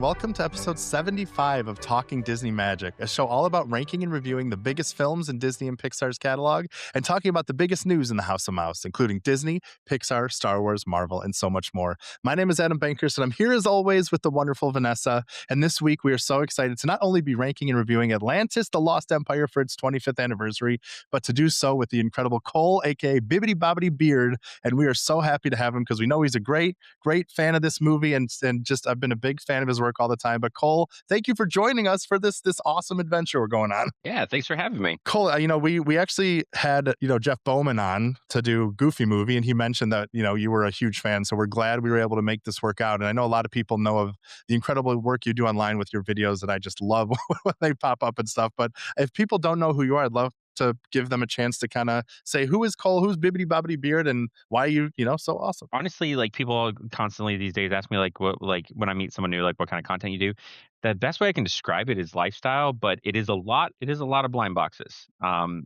Welcome to episode 75 of Talking Disney Magic, a show all about ranking and reviewing the biggest films in Disney and Pixar's catalog and talking about the biggest news in the House of Mouse, including Disney, Pixar, Star Wars, Marvel, and so much more. My name is Adam Bankhurst, and I'm here as always with the wonderful Vanessa. And this week, we are so excited to not only be ranking and reviewing Atlantis, the Lost Empire for its 25th anniversary, but to do so with the incredible Cole, aka Bibbidi Bobbidi Beard. And we are so happy to have him because we know he's a great fan of this movie, and just I've been a big fan of his work all the time. But Cole, thank you for joining us for this awesome adventure we're going on. Yeah, thanks for having me. Cole, we actually had Jeff Bowman on to do Goofy Movie, and he mentioned that you were a huge fan, so we're glad we were able to make this work out. And I know a lot of people know of the incredible work you do online with your videos that I just love when they pop up and stuff. But if people don't know who you are, I'd love to give them a chance to kind of say, who is Cole, who's Bibbidi Bobbidi Beard, and why you so awesome. Honestly, like people constantly these days ask me like when I meet someone new, like what kind of content you do. The best way I can describe it is lifestyle, but it is a lot of blind boxes.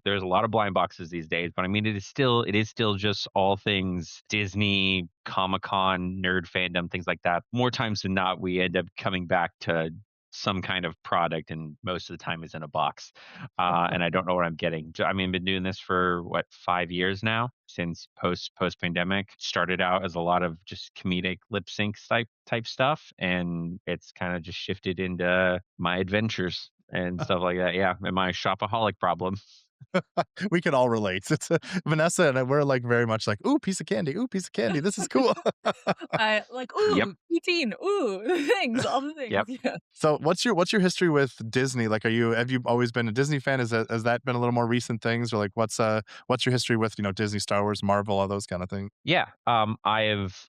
There's a lot of blind boxes these days, but I mean it is still just all things Disney, Comic-Con, nerd fandom, things like that. More times than not, we end up coming back to some kind of product, and most of the time is in a box. And I don't know what I'm getting. I mean, I've been doing this for 5 years now, since post pandemic. Started out as a lot of just comedic lip sync type stuff, and it's kind of just shifted into my adventures and stuff like that. Yeah, and my shopaholic problem. We can all relate. It's Vanessa and I, we're like very much like, ooh, piece of candy, ooh, piece of candy. This is cool. I like, Yep. ooh, poutine, ooh, the things, all the things. Yep. Yeah. So what's your history with Disney? Like, have you always been a Disney fan? Has that been a little more recent things, or like what's your history with Disney, Star Wars, Marvel, all those kind of things? Yeah. I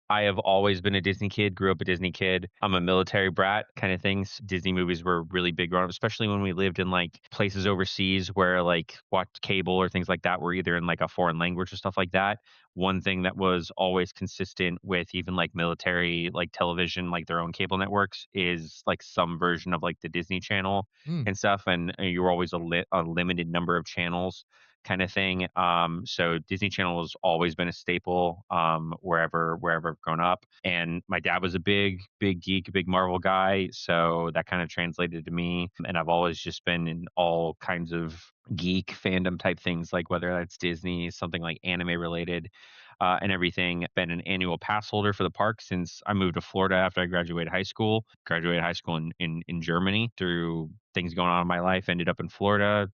have always been a Disney kid, grew up a Disney kid. I'm a military brat kind of things. Disney movies were really big growing up, especially when we lived in like places overseas where like watched cable or things like that were either in like a foreign language or stuff like that. One thing that was always consistent with even like military like television, like their own cable networks, is like some version of like the Disney Channel Hmm. and stuff. And you were always a limited number of channels kind of thing. So Disney Channel has always been a staple wherever I've grown up. And my dad was a big geek, a big Marvel guy, so that kind of translated to me. And I've always just been in all kinds of geek fandom type things, like whether that's Disney, something like anime related. And everything. Been an annual pass holder for the park since I moved to Florida after I graduated high school. Graduated high school in Germany through things going on in my life. Ended up in Florida.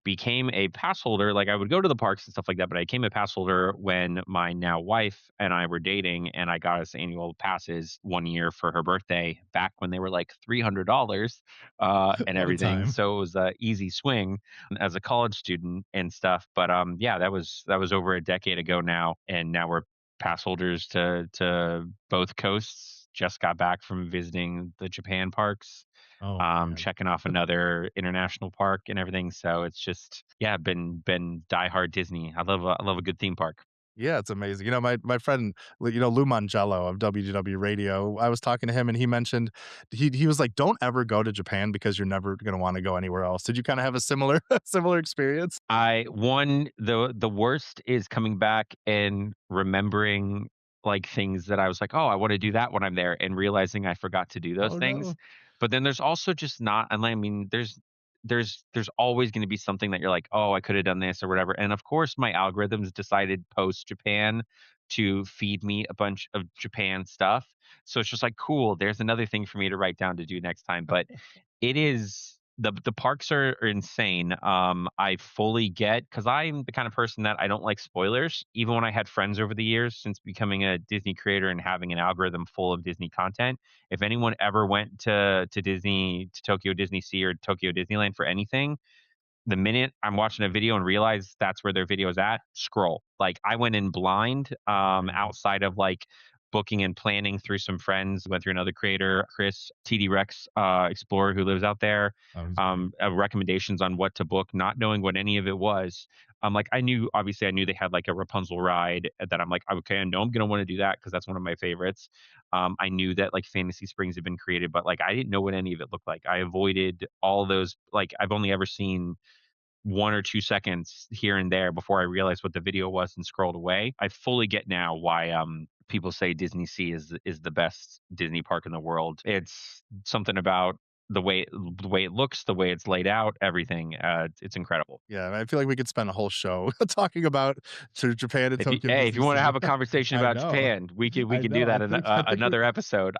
Became a pass holder. Like I would go to the parks and stuff like that, but I became a pass holder when my now wife and I were dating, and I got us annual passes one year for her birthday back when they were like $300 and What a everything. time. So it was a easy swing as a college student and stuff. But yeah, that was over a decade ago now, and now we're pass holders to both coasts. Just got back from visiting the Japan parks, Oh man. checking off another international park and everything. So it's just, yeah, been diehard Disney. I love a good theme park. Yeah, it's amazing. My friend, Lou Mangello of WGW Radio, I was talking to him and he mentioned he was like, "Don't ever go to Japan because you're never gonna wanna go anywhere else." Did you kinda have a similar similar experience? The worst is coming back and remembering like things that I was like, oh, I want to do that when I'm there, and realizing I forgot to do those Oh, things. no. But then there's also just not, and I mean, there's always going to be something that you're like, oh, I could have done this or whatever. And of course, my algorithms decided post Japan to feed me a bunch of Japan stuff. So it's just like, cool, there's another thing for me to write down to do next time. But it is the parks are insane. I fully get, because I'm the kind of person that I don't like spoilers. Even when I had friends over the years since becoming a Disney creator and having an algorithm full of Disney content, if anyone ever went to Disney, to Tokyo Disney Sea or Tokyo Disneyland for anything, the minute I'm watching a video and realize that's where their video is at, scroll. Like I went in blind, Yeah. outside of like booking and planning through some friends, went through another creator, Chris TD Rex Explorer, who lives out there, That was great. recommendations on what to book, not knowing what any of it was. Like obviously I knew they had like a Rapunzel ride that I'm like, okay, I know I'm gonna want to do that because that's one of my favorites. I knew that like Fantasy Springs had been created, but like I didn't know what any of it looked like. I avoided all those. Like I've only ever seen 1 or 2 seconds here and there before I realized what the video was and scrolled away. I fully get now why people say Disney Sea is the best Disney park in the world. It's something about the way it looks, the way it's laid out, everything. It's incredible. Yeah, I feel like we could spend a whole show talking about to Japan and Tokyo If Disney you want to Sea. have a conversation I about know. Japan, we I could do know. I that in think I think we another episode.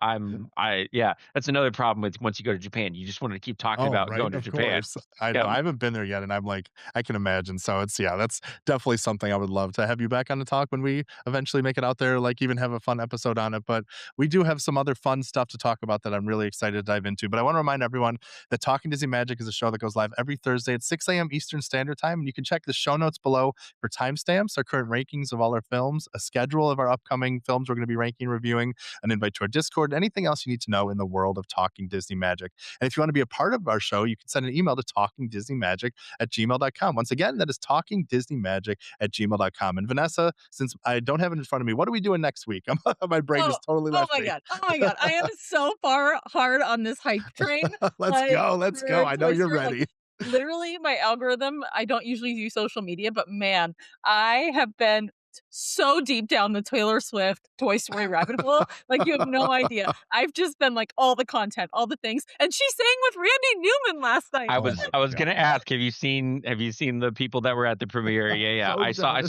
Yeah, that's another problem with once you go to Japan, you just want to keep talking Oh, about right, going to of Japan. course. I know, Yeah, I haven't been there yet, and I'm like, I can imagine, so yeah, that's definitely something I would love to have you back on the talk when we eventually make it out there, like, even have a fun episode on it, but we do have some other fun stuff to talk about that I'm really excited to dive into, but I wanna remind everyone that Talking Disney Magic is a show that goes live every Thursday at 6 a.m. Eastern Standard Time, and you can check the show notes below for timestamps, our current rankings of all our films, a schedule of our upcoming films we're gonna be ranking and reviewing, an invite to our Discord, anything else you need to know in the world of Talking Disney Magic. And if you want to be a part of our show, you can send an email to talkingdisneymagic@gmail.com. Once again, that is talkingdisneymagic@gmail.com. And Vanessa, since I don't have it in front of me, what are we doing next week? My brain Oh, just totally oh left my me. god. Oh my god. I am so far hard on this hype train. Let's Like go. Let's go. for I know Toy you're Story, like ready. literally my algorithm, I don't usually use social media, but man, I have been so deep down the Taylor Swift Toy Story rabbit hole. Like you have no idea. I've just been like all the content, all the things. And she sang with Randy Newman last night. Oh my I was gonna God. ask, have you seen the people that were at the premiere? Yeah, yeah. So I jealous.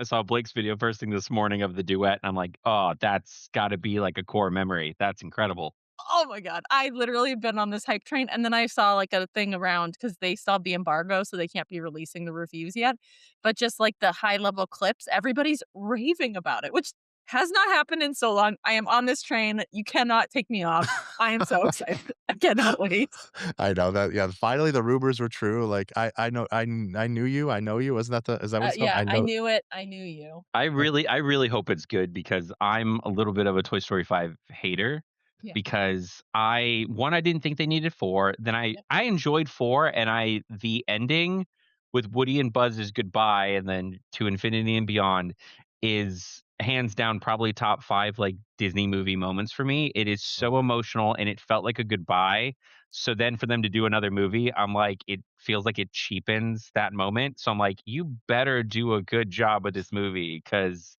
saw Blake's video first thing this morning of the duet, and I'm like, oh, that's got to be like a core memory. That's incredible. Oh my god. I literally have been on this hype train, and then I saw, like, a thing around because they still have the embargo, so they can't be releasing the reviews yet, but just, like, the high level clips, everybody's raving about it, which has not happened in so long. I am on this train. You cannot take me off. I am so excited. I cannot wait. I know that. Yeah. Finally, the rumors were true. Like I know, I knew you. I know you. Wasn't that is that what it's called? Yeah, I I know. knew it. I knew you. I really hope it's good because I'm a little bit of a Toy Story 5 hater Yeah. because I didn't think they needed 4. Then Yep. I enjoyed 4 and the ending with Woody and Buzz's goodbye and then to infinity and beyond is hands down probably top 5 like Disney movie moments for me. It is so emotional and it felt like a goodbye. So then for them to do another movie, I'm like, it feels like it cheapens that moment. So I'm like, you better do a good job with this movie because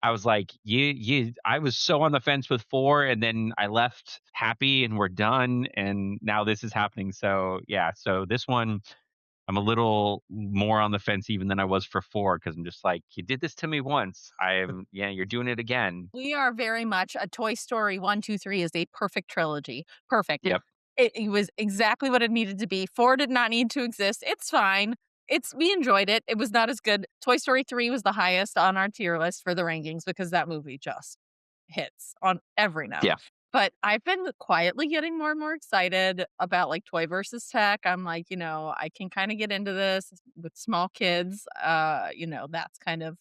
I was like, I was so on the fence with 4, and then I left happy, and we're done, and now this is happening. So yeah, so this one, I'm a little more on the fence even than I was for 4 because I'm just like, you did this to me once. Yeah, you're doing it again. We are very much a Toy Story 1, 2, 3 is a perfect trilogy. Perfect. Yep. It was exactly what it needed to be. 4 did not need to exist. It's fine. We enjoyed it. It was not as good. Toy Story 3 was the highest on our tier list for the rankings because that movie just hits on every note. Yeah. But I've been quietly getting more and more excited about like toy versus tech. I'm like, I can kind of get into this with small kids. That's kind of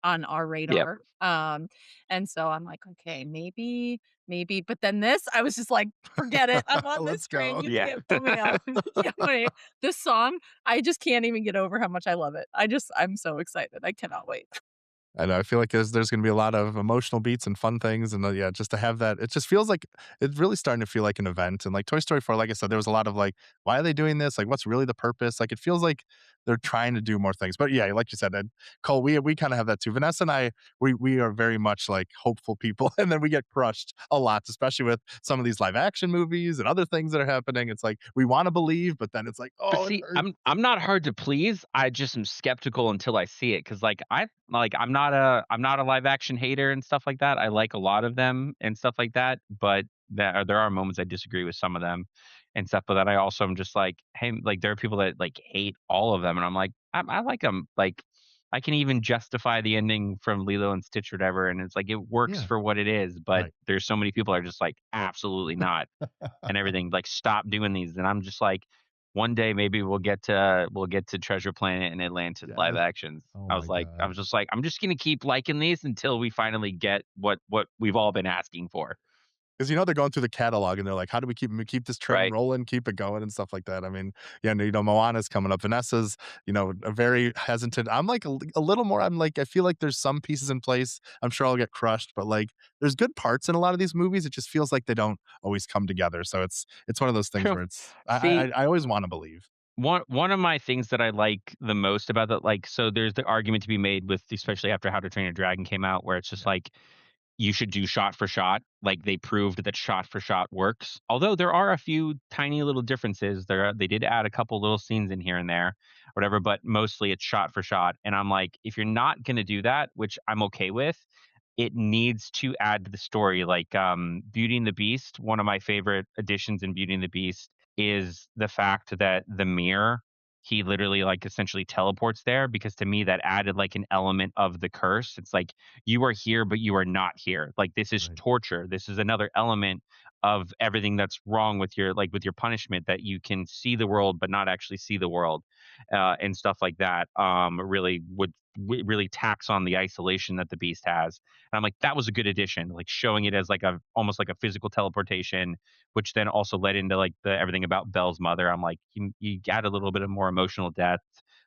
on our Yep. radar. And so I'm like, okay, maybe. But then this, I was just like, forget it. I'm on this Let's train. go. You Yeah. can't pull me out. You can't pull me. This song, I just can't even get over how much I love it. I'm so excited. I cannot wait. I know. I feel like there's going to be a lot of emotional beats and fun things, and yeah, just to have that, it just feels like it's really starting to feel like an event. And like Toy Story 4, like I said, there was a lot of like, why are they doing this? Like, what's really the purpose? Like, it feels like they're trying to do more things. But yeah, like you said, and Cole, we kind of have that too. Vanessa and I, we are very much like hopeful people, and then we get crushed a lot, especially with some of these live action movies and other things that are happening. It's like we want to believe, but then it's like, But oh, it see, hurts. I'm not hard to please. I just am skeptical until I see it because I'm not a live action hater and stuff like that. I like a lot of them and stuff like that, but there are moments I disagree with some of them and stuff. But then I also am just like, hey, like there are people that like hate all of them, and I'm like, I like them. Like I can even justify the ending from Lilo and Stitch or whatever, and it's like it works Yeah, for what it is. But right. there's so many people that are just like absolutely not and everything. Like stop doing these, and I'm just like one day maybe we'll get to Treasure Planet and Atlantis live Yes. actions. Oh I my was like, I God. was just like, I'm just gonna keep liking these until we finally get what we've all been asking for, Because they're going through the catalog and they're like, "How do we keep this train right? rolling, keep it going," and stuff like that. I mean, yeah, and, Moana's coming up. Vanessa's, a very hesitant. I'm like a little more. I'm like, I feel like there's some pieces in place. I'm sure I'll get crushed, but like, there's good parts in a lot of these movies. It just feels like they don't always come together. So it's one of those things True. where it's See, I always want to believe. one of my things that I like the most about that, like, so there's the argument to be made with, especially after How to Train Your Dragon came out, where it's just Yeah. like you should do shot for shot. Like they proved that shot for shot works. Although there are a few tiny little differences. They did add a couple little scenes in here and there, whatever, but mostly it's shot for shot. And I'm like, if you're not gonna do that, which I'm okay with, it needs to add to the story. Like Beauty and the Beast, one of my favorite additions in Beauty and the Beast is the fact that the mirror, he literally like essentially teleports there, because to me that added like an element of the curse. It's like you are here but you are not here. Like this is Right. torture. This is another element of everything that's wrong with your, like with your punishment, that you can see the world but not actually see the world, and stuff like that. Really would really tax on the isolation that the beast has. And I'm like, that was a good addition, like showing it as like a almost like a physical teleportation, which then also led into like the everything about Belle's mother. I'm like, you add a little bit of more emotional depth.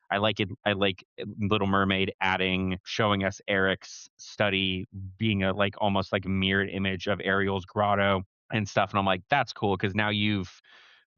I like it. I like Little Mermaid adding, showing us Eric's study being a like almost like a mirrored image of Ariel's grotto and stuff. And I'm like, that's cool, because now you've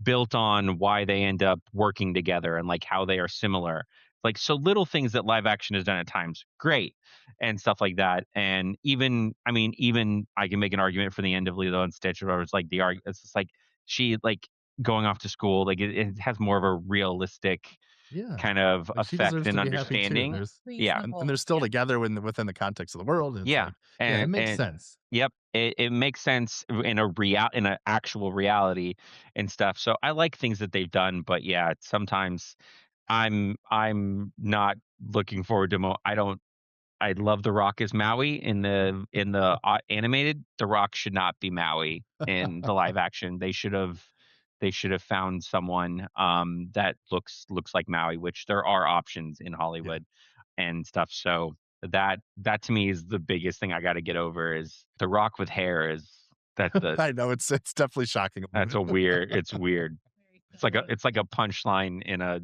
built on why they end up working together and like how they are similar. Like, so little things that live action has done at times, great, and stuff like that. And even, I mean, even I can make an argument for the end of Lilo and Stitch, where it's like it's just like she like going off to school, like it has more of a realistic Yeah. kind of Like she effect deserves to and be happy too. understanding. There's Yeah, and they're Reasonable. still Yeah. together within the context of the world. And it's yeah, like, yeah, it makes and sense. yep, it makes sense in a in an actual reality and stuff. So I like things that they've done, but yeah, sometimes I'm not looking forward to I don't, I love The Rock as Maui in the animated. The Rock should not be Maui in the live action. They should have found someone that looks like Maui, which there are options in Yeah. Hollywood and stuff. So that to me is the biggest thing I got to get over, is The Rock with hair. Is I know it's definitely shocking a that's little a bit. weird. It's weird. Very It's silly. like a punchline in a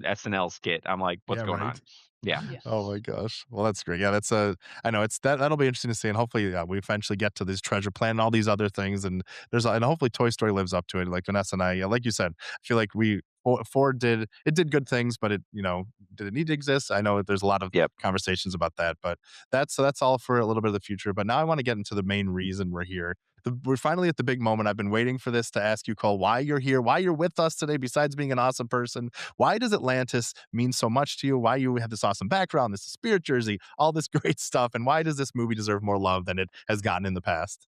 SNL skit. I'm like, what's Yeah, going right. on? Yeah. Yeah. Oh my gosh. Well, that's great. Yeah, that's I know that'll be interesting to see, and hopefully, yeah, we eventually get to this treasure planet and all these other things, and and hopefully Toy Story lives up to it. Like Vanessa and I, yeah, like you said, I feel like Ford did good things, but did it need to exist? I know there's a lot of Yep. conversations about that, but that's all for a little bit of the future. But now I want to get into the main reason we're here. We're finally at the big moment. I've been waiting for this to ask you, Cole, why you're here, why you're with us today, besides being an awesome person. Why does Atlantis mean so much to you? Why you have this awesome background, this spirit jersey, all this great stuff, and why does this movie deserve more love than it has gotten in the past?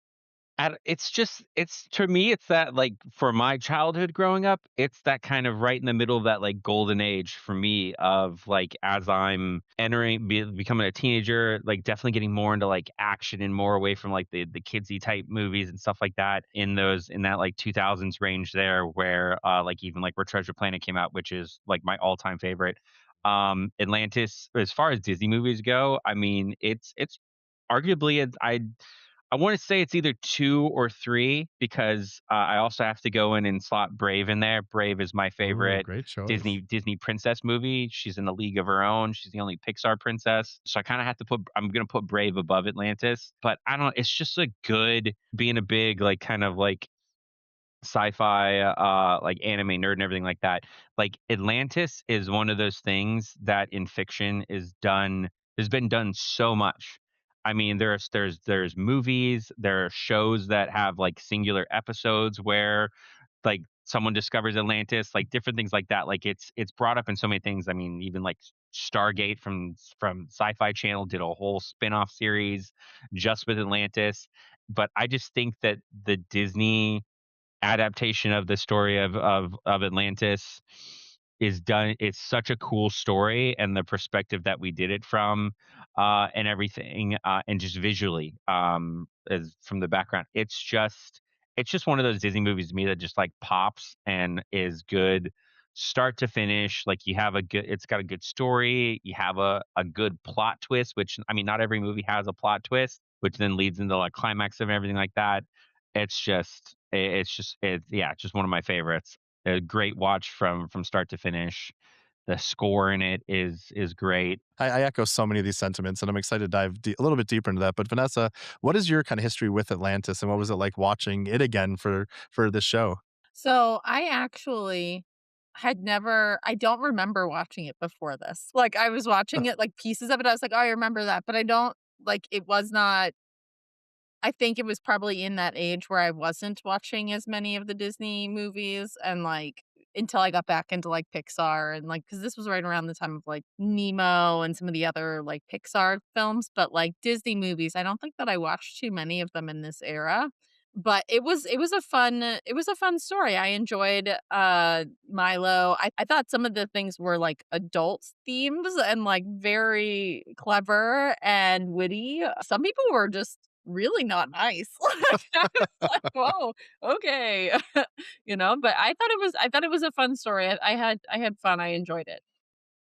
It's just, it's to me, it's that like for my childhood growing up, it's that kind of right in the middle of that like golden age for me of like as I'm becoming a teenager, like definitely getting more into like action and more away from like the kidsy type movies and stuff like that in that like 2000s range there, where like even like where Treasure Planet came out, which is like my all-time favorite. Atlantis, as far as Disney movies go, I mean, it's arguably I want to say it's either 2 or 3, because I also have to go in and slot Brave in there. Brave is my Oh, favorite great choice. Disney princess movie. She's in a league of her own. She's the only Pixar princess. So I kind of have to I'm going to put Brave above Atlantis, but I don't, it's just a good, being a big like kind of like sci-fi like anime nerd and everything like that. Like Atlantis is one of those things that in fiction has been done so much. I mean, there's movies, there are shows that have like singular episodes where like someone discovers Atlantis, like different things like that. Like it's brought up in so many things. I mean, even like Stargate from Sci-Fi Channel did a whole spin-off series just with Atlantis. But I just think that the Disney adaptation of the story of Atlantis is done. It's such a cool story, and the perspective that we did it from, and everything, and just visually, as from the background. It's just one of those Disney movies to me that just like pops and is good start to finish. Like it's got a good story. You have a good plot twist, which I mean, not every movie has a plot twist, which then leads into like climax of everything like that. It's yeah, just one of my favorites. A great watch from start to finish. The score in it is great. I echo so many of these sentiments, and I'm excited to dive a little bit deeper into that. But Vanessa, what is your kind of history with Atlantis, and what was it like watching it again for this show? So I actually I don't remember watching it before this. Like, I was watching it, like, pieces of it, I was like, "Oh, I remember that," but I don't like, it was not I think it was probably in that age where I wasn't watching as many of the Disney movies and, like, until I got back into, like, Pixar and, like, because this was right around the time of, like, Nemo and some of the other, like, Pixar films, but, like, Disney movies, I don't think that I watched too many of them in this era, but it was a fun story. I enjoyed, Milo. I thought some of the things were, like, adult themes and, like, very clever and witty. Some people were just really not nice. Like, I was like, "Whoa, okay." But I thought it was a fun story. I had fun, I enjoyed it.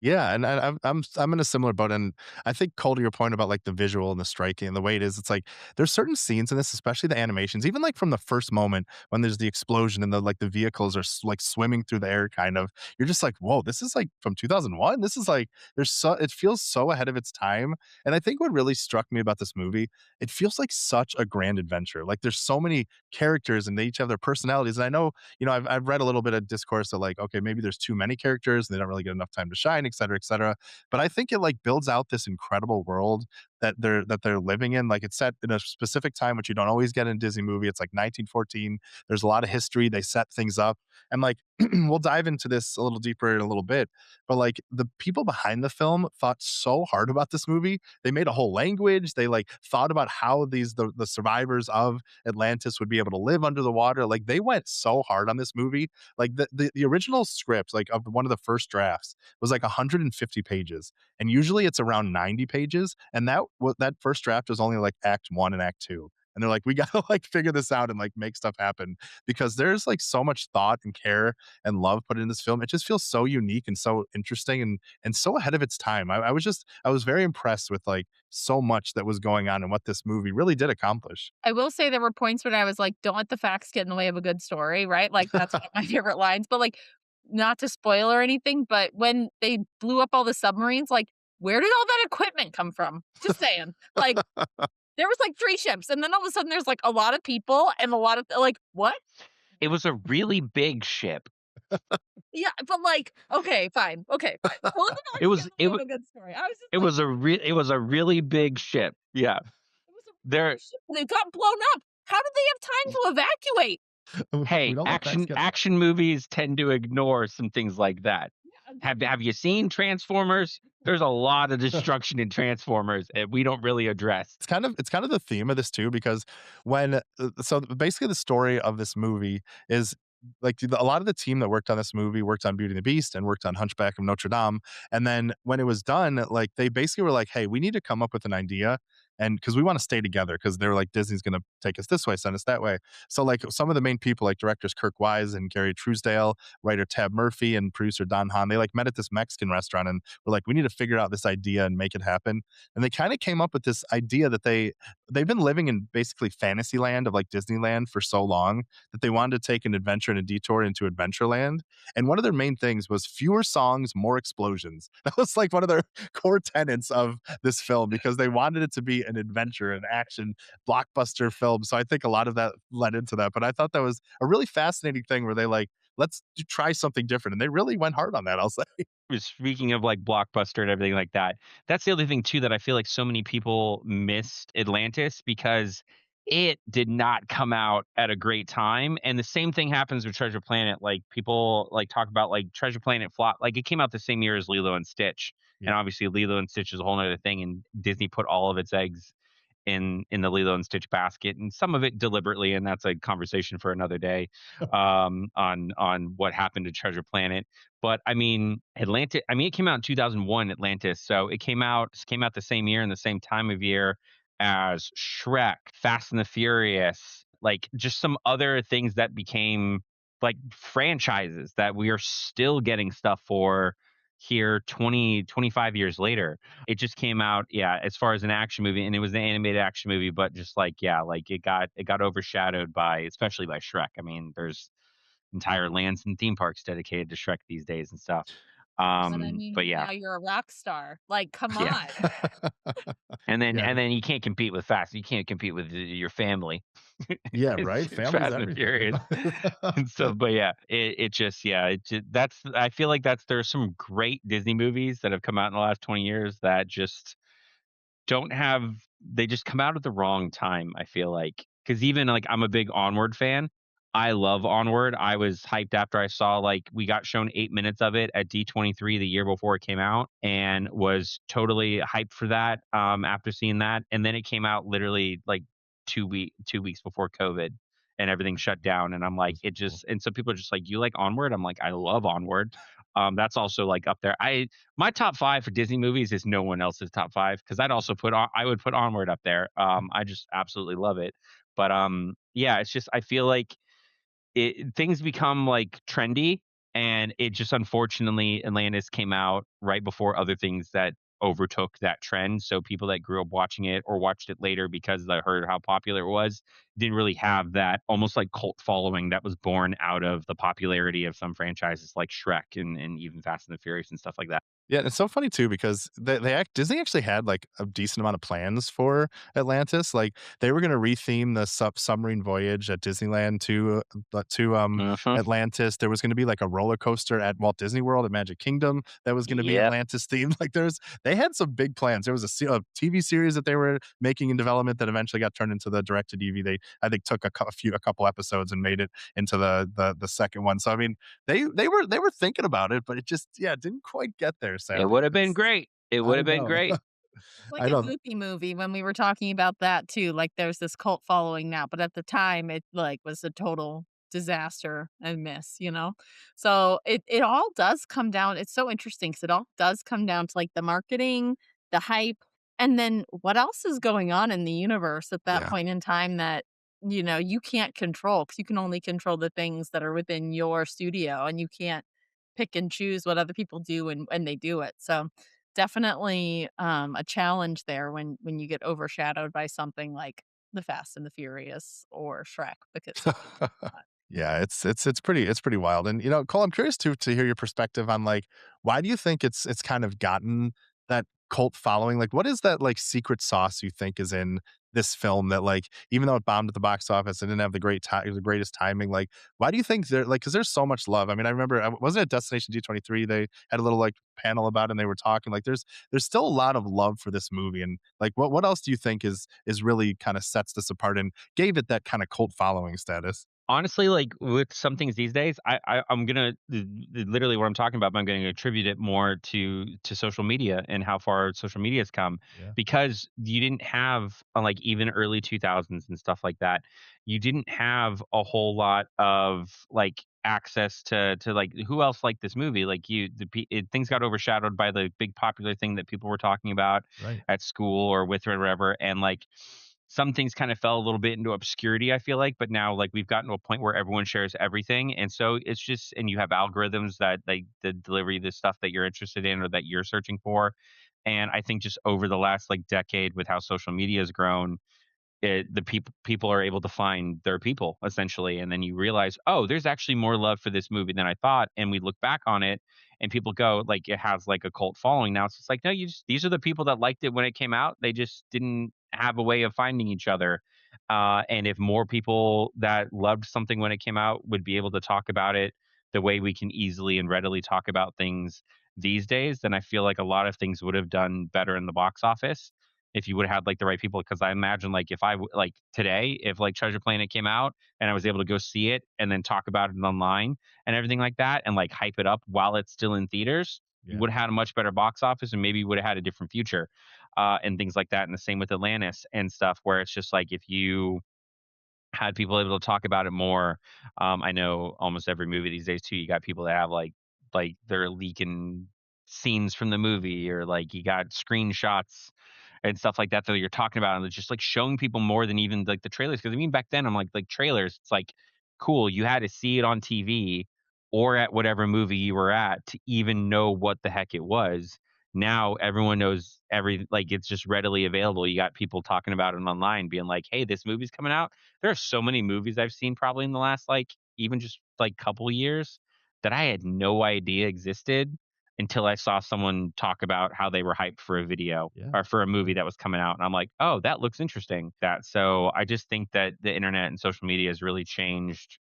Yeah, and I'm in a similar boat, and I think Cole, to your point about like the visual and the striking and the way it is, it's like there's certain scenes in this, especially the animations, even like from the first moment when there's the explosion and the vehicles are like swimming through the air, kind of. You're just like, whoa, this is like from 2001. This is like it feels so ahead of its time. And I think what really struck me about this movie, it feels like such a grand adventure. Like there's so many characters and they each have their personalities. And I know, I've read a little bit of discourse that like, okay, maybe there's too many characters and they don't really get enough time to shine, et cetera, et cetera. But I think it like builds out this incredible world that they're living in. Like it's set in a specific time, which you don't always get in a Disney movie. It's like 1914. There's a lot of history. They set things up. And like we'll dive into this a little deeper in a little bit. But like the people behind the film thought so hard about this movie. They made a whole language. They like thought about how the survivors of Atlantis would be able to live under the water. Like they went so hard on this movie. Like the original script, like of one of the first drafts, was like 150 pages, and usually it's around 90 pages. And that first draft was only like Act One and Act Two. And they're like, we gotta like figure this out and like make stuff happen because there's like so much thought and care and love put in this film. It just feels so unique and so interesting and so ahead of its time. I was very impressed with like so much that was going on and what this movie really did accomplish. I will say there were points when I was like, "Don't let the facts get in the way of a good story," right? Like, that's one of my favorite lines, but, like, not to spoil or anything, but when they blew up all the submarines, like, where did all that equipment come from? Just saying. Like, there was, like, 3 ships, and then all of a sudden there's, like, a lot of people and a lot of like, "What?" It was a really big ship. Yeah, but, like, okay, fine. Don't let the It facts get was in the it way was of a good story. I was just it like, was a really big ship. Yeah. "It was a really There big ship, and it got blown up. How did they have time to evacuate?" We Hey, don't let facts get. action movies tend to ignore some things like that. Yeah, Have you seen Transformers? There's a lot of destruction in Transformers and we don't really address. It's kind of the theme of this too because so basically the story of this movie is like a lot of the team that worked on this movie worked on Beauty and the Beast and worked on Hunchback of Notre Dame, and then when it was done, like they basically were like, hey, we need to come up with an idea. And because we want to stay together, because they were like, Disney's going to take us this way, send us that way. So, like, some of the main people, like directors Kirk Wise and Gary Truesdale, writer Tab Murphy, and producer Don Hahn, they like met at this Mexican restaurant and were like, we need to figure out this idea and make it happen. And they kind of came up with this idea that they've been living in basically fantasy land of like Disneyland for so long that they wanted to take an adventure and a detour into Adventureland. And one of their main things was fewer songs, more explosions. That was like one of their core tenets of this film because they wanted it to be an adventure, an action blockbuster film. So I think a lot of that led into that. But I thought that was a really fascinating thing where they like, let's try something different. And they really went hard on that, I'll say. Speaking of like Blockbuster and everything like that, that's the other thing too that I feel like so many people missed Atlantis because it did not come out at a great time. And the same thing happens with Treasure Planet. Like people like talk about like Treasure Planet flop, like it came out the same year as Lilo and Stitch. Yeah. And obviously Lilo and Stitch is a whole other thing. And Disney put all of its eggs in the Lilo and Stitch basket, and some of it deliberately, and that's a conversation for another day, on what happened to Treasure Planet. But I mean, Atlantis. I mean, it came out in 2001, Atlantis, so it came out the same year and the same time of year as Shrek, Fast and the Furious, like just some other things that became like franchises that we are still getting stuff for here 25 years later. It just came out, yeah, as far as an action movie, and it was an animated action movie, but just like, yeah, like it got overshadowed by, especially by Shrek. I mean, there's entire lands and theme parks dedicated to Shrek these days and stuff. But I But mean, yeah, now you're a rock star. Like, come yeah. on. Yeah. And then you can't compete with Fast. You can't compete with your family. Yeah, It's right? just Family's Fast and everything. Furious. And so, but yeah, it just yeah, it just that's I feel like there's some great Disney movies that have come out in the last 20 years that just don't have they just come out at the wrong time, I feel like. Because even, like, I'm a big Onward fan. I love Onward. I was hyped after I saw, like, we got shown 8 minutes of it at D23 the year before it came out and was totally hyped for that, after seeing that, and then it came out literally, like, 2 weeks before COVID, and everything shut down, and I'm like, That's it cool. just and so people are just like, "You like Onward?" I'm like, "I love Onward." That's also, like, up there. My top 5 for Disney movies is no one else's top 5 because I would put Onward up there. I just absolutely love it. But, yeah, it's just I feel like things become, like, trendy, and it just unfortunately, Atlantis came out right before other things that overtook that trend, so people that grew up watching it or watched it later because they heard how popular it was, didn't really have that almost, like, cult following that was born out of the popularity of some franchises like Shrek and even Fast and the Furious and stuff like that. Yeah, it's so funny too because Disney actually had like a decent amount of plans for Atlantis. Like they were going to retheme the submarine voyage at Disneyland to Mhm. Atlantis. There was going to be like a roller coaster at Walt Disney World at Magic Kingdom that was going to be Yep. Atlantis themed. Like they had some big plans. There was a TV series that they were making in development that eventually got turned into the direct to DVD. They I think took a couple episodes and made it into the second one. So I mean, they were thinking about it, but it just yeah, didn't quite get there It sadly. would have been It's great. It would I have been know. great. Like I a know. Goofy movie when we were talking about that too, like, there's this cult following now, but at the time, it, like, was a total disaster and miss, you know? So, it all does come down it's so interesting because it all does come down to, like, the marketing, the hype, and then what else is going on in the universe at that Yeah. point in time that, you can't control because you can only control the things that are within your studio, and you can't pick and choose what other people do when they do it, so definitely, a challenge there when you get overshadowed by something like The Fast and the Furious or Shrek because it just Yeah, it's pretty wild. And Cole, I'm curious to hear your perspective on like why do you think it's kind of gotten that cult following? Like what is that like secret sauce you think is in this film that like even though it bombed at the box office and didn't have the greatest timing, like why do you think there like because there's so much love. I mean, I remember I wasn't at Destination D23, they had a little like panel about it and they were talking like there's still a lot of love for this movie. And like what else do you think is really kind of sets this apart and gave it that kind of cult following status? Honestly, like, with some things these days, I'm gonna literally what I'm talking about, but I'm gonna attribute it more to social media and how far social media has come, Yeah. because you didn't have, like, even early 2000s and stuff like that, you didn't have a whole lot of, like, access to, like, who else liked this movie? Like, things got overshadowed by the big popular thing that people were talking about Right. at school or with or whatever, and, like, some things kind of fell a little bit into obscurity, I feel like, but now like we've gotten to a point where everyone shares everything. And so it's just and you have algorithms that deliver you the stuff that you're interested in or that you're searching for. And I think just over the last like decade with how social media has grown, the people are able to find their people essentially, and then you realize, oh, there's actually more love for this movie than I thought, and we look back on it, and people go like it has like a cult following now. It's just like no, these are the people that liked it when it came out. They just didn't have a way of finding each other, and if more people that loved something when it came out would be able to talk about it the way we can easily and readily talk about things these days, then I feel like a lot of things would have done better in the box office if you would have had like the right people. Because I imagine like if like today, if like Treasure Planet came out and I was able to go see it and then talk about it online and everything like that and like hype it up while it's still in theaters, you Yeah. would have had a much better box office and maybe would have had a different future, and things like that. And the same with Atlantis and stuff, where it's just like if you had people able to talk about it more. I know almost every movie these days too, you got people that have like they're leaking scenes from the movie or like you got screenshots and stuff like that that you're talking about and it's just like showing people more than even like the trailers. Because I mean back then I'm like trailers, it's like cool, you had to see it on TV or at whatever movie you were at to even know what the heck it was. Now everyone knows like it's just readily available. You got people talking about it online being like, hey, this movie's coming out. There are so many movies I've seen probably in the last like even just like couple years that I had no idea existed. until I saw someone talk about how they were hyped for a video Yeah. or for a movie that was coming out. And I'm like, oh, that looks interesting. So I just think that the internet and social media has really changed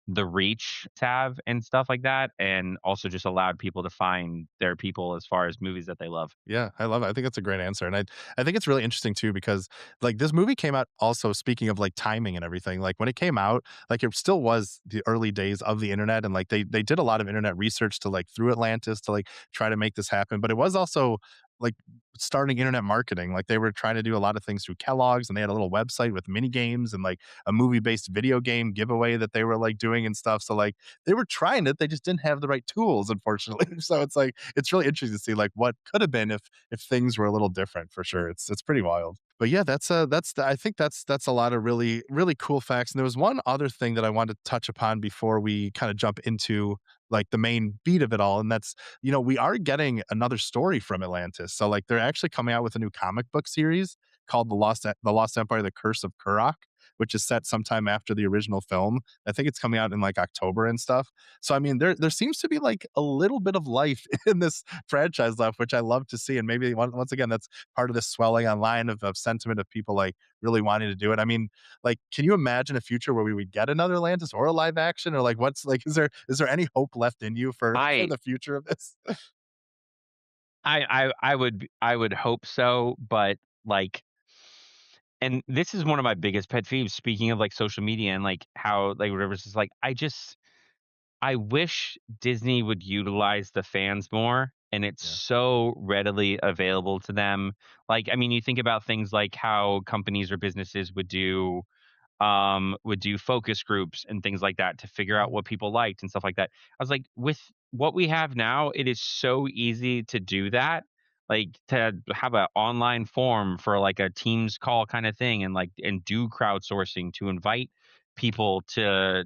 the reach to have and stuff like that, and also just allowed people to find their people as far as movies that they love. Yeah, I love it. I think that's a great answer, and I think it's really interesting too because, like, this movie came out also speaking of, like, timing and everything, like, when it came out, like, it still was the early days of the internet, and, like, they did a lot of internet research to, like, through Atlantis to, like, try to make this happen, but it was also, like, starting internet marketing, like, they were trying to do a lot of things through Kellogg's, and they had a little website with mini games and, like, a movie-based video game giveaway that they were, like, doing and stuff, so, like, they were trying it, they just didn't have the right tools, unfortunately. So it's like it's really interesting to see like what could have been if things were a little different for sure. It's pretty wild. But yeah, I think that's a lot of really really cool facts. And there was one other thing that I wanted to touch upon before we kind of jump into like the main beat of it all, and that's we are getting another story from Atlantis. So like they're actually coming out with a new comic book series called the Lost Empire: The Curse of Kurok, which is set sometime after the original film. I think it's coming out in like October and stuff. So I mean, there seems to be like a little bit of life in this franchise left, which I love to see. And maybe once again, that's part of this swelling online of sentiment of people like really wanting to do it. I mean, like, can you imagine a future where we would get another Atlantis or a live action, or like what's like, is there any hope left in you for for I the future of this? I would hope so, but like, and this is one of my biggest pet peeves. Speaking of like social media and like how like whatever's just like, I wish Disney would utilize the fans more, and it's Yeah. so readily available to them. Like, I mean, you think about things like how companies or businesses would do focus groups and things like that to figure out Yeah. what people liked and stuff like that. I was like, with what we have now, it is so easy to do that. Like to have an online form for like a Teams call kind of thing and like and do crowdsourcing to invite people to